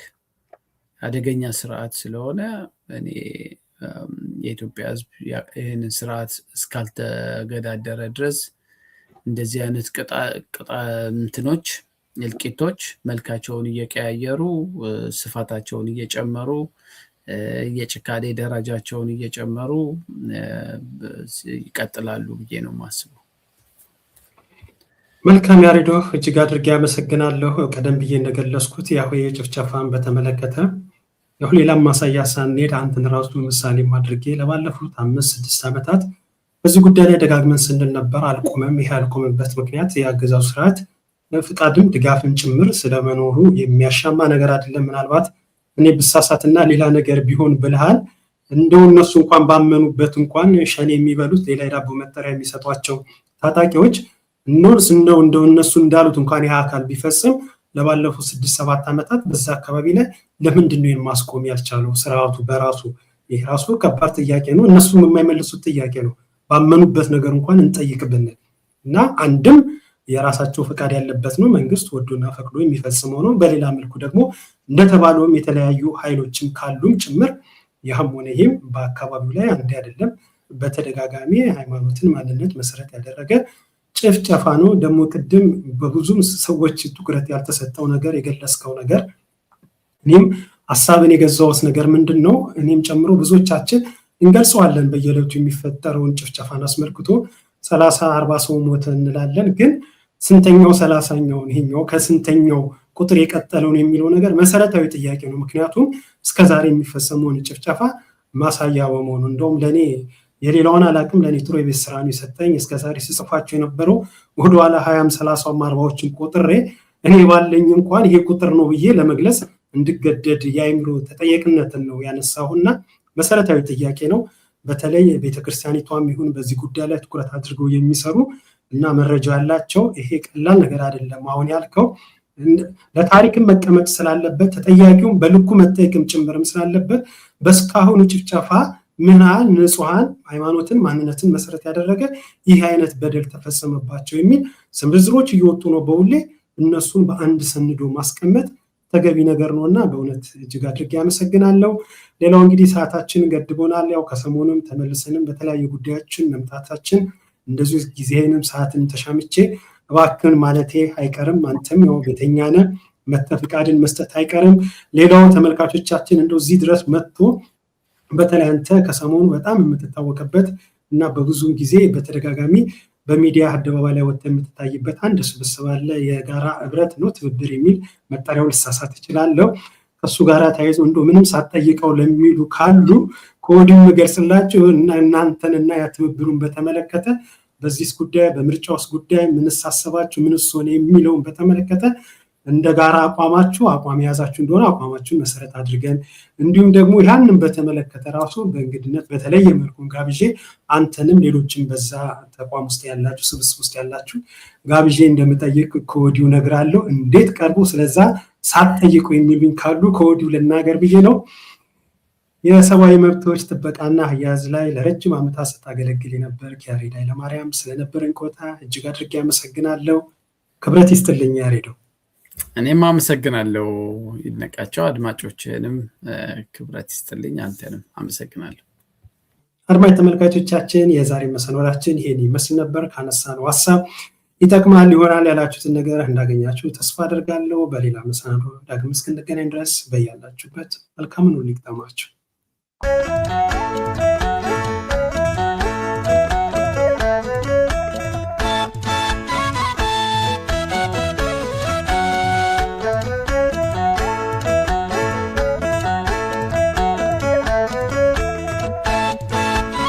አደገኛ ስርዓት ስለሆነ እኔ የኢትዮጵያ ህዝብ ይህንን ስርዓት እስካልተገዳደረ ድረስ እንደዚህ አይነት እንትኖች እልቂቶች መልካቸውን እየቀያየሩ ስፋታቸውን እየጨመሩ የጭካኔ ደረጃቸውን እየጨመሩ ይቀጥላሉ ብዬ ነው የማስበው። መልካም ያሬዶ፣ እጅግ አድርጌ አመሰግናለሁ። ቀደም ብዬ እንደገለጽኩት ያው የጭፍጨፋን በተመለከተ ያው ሌላም ማሳያ ሳንሄድ አንተን ራሱ ምሳሌ አድርጌ ለባለፉት 5-6 ዓመታት በዚህ ጉዳይ ላይ ደጋግመን ስንል ነበር። አልቆመም። ይሄ ያልቆመበት ምክንያት የአገዛዙ ስርዓት ፍቃድም ድጋፍም ጭምር ስለመኖሩ የሚያሻማ ነገር አይደለም። ምናልባት እኔ ብሳሳትና ሌላ ነገር ቢሆን ብልሃል እንደው እነሱ እንኳን ባመኑበት እንኳን ሸኔ የሚበሉት ሌላ የዳቦ መጠሪያ የሚሰጧቸው ታጣቂዎች እንደው እነሱ እንዳሉት እንኳን ያ አካል ቢፈጽም ለባለፉት 6-7 ዓመታት በዛ አካባቢ ላይ ለምንድን ነው ማስቆም ያልቻለው ስርዓቱ በራሱ? ይሄ ራሱ ከባድ ጥያቄ ነው። እነሱም የማይመልሱት ጥያቄ ነው። ባመኑበት ነገር እንኳን እንጠይቅብን እና አንድም የራሳቸው ፍቃድ ያለበት ነው፣ መንግስት ወዶና ፈቅዶ የሚፈጽመው ነው። በሌላ መልኩ ደግሞ እንደተባለውም የተለያዩ ኃይሎችም ካሉም ጭምር ያም ሆነ ይሄም በአካባቢው ላይ አንድ አይደለም፣ በተደጋጋሚ ሃይማኖትን ማንነት መሰረት ያደረገ ጭፍጨፋ ነው። ደግሞ ቅድም በብዙ ሰዎች ትኩረት ያልተሰጠው ነገር የገለጽከው ነገር እኔም ሐሳብን የገዛውስ ነገር ምንድነው? እኔም ጨምሮ ብዙዎቻችን እንገልጸዋለን። በየዕለቱ የሚፈጠረውን ጭፍጨፋን አስመልክቶ 30-40 ሰው ሞተ እንላለን። ግን ስንተኛው 30ኛውን ይሄኛው ከስንተኛው ቁጥር የቀጠለውን የሚለው ነገር መሰረታዊ ጥያቄ ነው። ምክንያቱም እስከዛሬ የሚፈጸመውን ጭፍጨፋ ማሳያ በመሆኑ እንደውም ለኔ የሌላውን አላቅም ለኔ ጥሩ የቤት ስራ ነው የሰጠኝ። እስከዛሬ ሲጽፋቸው የነበረው ወደኋላ 20-30-40ዎችን ቆጥሬ እኔ ባለኝ እንኳን ይሄ ቁጥር ነው ብዬ ለመግለጽ እንድገደድ የአይምሮ ተጠያቂነትን ነው ያነሳሁና መሰረታዊ ጥያቄ ነው። በተለይ ቤተክርስቲያኒቷም ይሁን በዚህ ጉዳይ ላይ ትኩረት አድርገው የሚሰሩ እና መረጃ ያላቸው ይሄ ቀላል ነገር አይደለም። አሁን ያልከው ለታሪክም መቀመጥ ስላለበት ተጠያቂውም በልኩ መጠየቅም ጭምርም ስላለበት በስካሁኑ ጭፍጨፋ ምናል ንጹሃን ሃይማኖትን ማንነትን መሰረት ያደረገ ይህ አይነት በደል ተፈጸመባቸው የሚል ዝርዝሮች እየወጡ ነው። በሁሌ እነሱን በአንድ ሰንዶ ማስቀመጥ ተገቢ ነገር ነውና በእውነት እጅግ አድርጌ አመሰግናለሁ። ሌላው እንግዲህ ሰዓታችን ገድቦናል። ያው ከሰሞኑም ተመልሰንም በተለያዩ ጉዳዮችን መምጣታችን እንደዚህ ጊዜንም ሰዓትን ተሻምቼ እባክህን ማለቴ አይቀርም። አንተም ያው ቤተኛ ነህ፣ መተህ ፍቃድን መስጠት አይቀርም። ሌላው ተመልካቾቻችን እንደው እዚህ ድረስ መጥቶ በተለይ አንተ ከሰሞኑ በጣም የምትታወቅበት እና በብዙ ጊዜ በተደጋጋሚ በሚዲያ አደባባይ ላይ ወጥተህ የምትታይበት አንድ ስብስብ አለ። የጋራ ህብረት ነው ትብብር የሚል መጠሪያውን ልሳሳት እችላለሁ። ከሱ ጋር ተያይዞ እንደው ምንም ሳትጠይቀው ለሚሉ ካሉ ከወዲሁ ገርጽላችሁ እናንተንና ያ ትብብሩን በተመለከተ በዚህ ጉዳይ በምርጫውስ ጉዳይ ምንስ አሰባችሁ ምንስ ሆነ የሚለውን በተመለከተ እንደ ጋራ አቋም ያዛችሁ እንደሆነ አቋማችሁን መሰረት አድርገን እንዲሁም ደግሞ ያንን በተመለከተ ራሱ በእንግድነት በተለየ መልኩ ጋብዤ አንተንም ሌሎችን በዛ ተቋም ውስጥ ያላችሁ ስብስብ ውስጥ ያላችሁ ጋብዤ እንደምጠይቅ ከወዲሁ ነግራለሁ። እንዴት ቀርቦ ስለዛ ሳትጠይቁ የሚሉኝ ካሉ ከወዲሁ ልናገር ብዬ ነው። የሰብአዊ መብቶች ጥበቃና አያያዝ ላይ ለረጅም ዓመታት ስታገለግል የነበር ያሬድ ኃይለማርያም ስለነበረን ቆይታ እጅግ አድርጌ አመሰግናለሁ። ክብረት ይስጥልኝ ያሬዶ። እኔም አመሰግናለሁ ይድነቃቸው። አድማጮችንም ክብረት ይስጥልኝ። አንተንም አመሰግናለሁ። አድማጭ ተመልካቾቻችን የዛሬ መሰናዷችን ይሄን ይመስል ነበር። ካነሳነው ሐሳብ ይጠቅማል ይሆናል ያላችሁትን ነገር እንዳገኛችሁ ተስፋ አደርጋለሁ። በሌላ መሰናዶ ዳግም እስክንገናኝ ድረስ በያላችሁበት መልካም ሁሉ ይግጠማችሁ።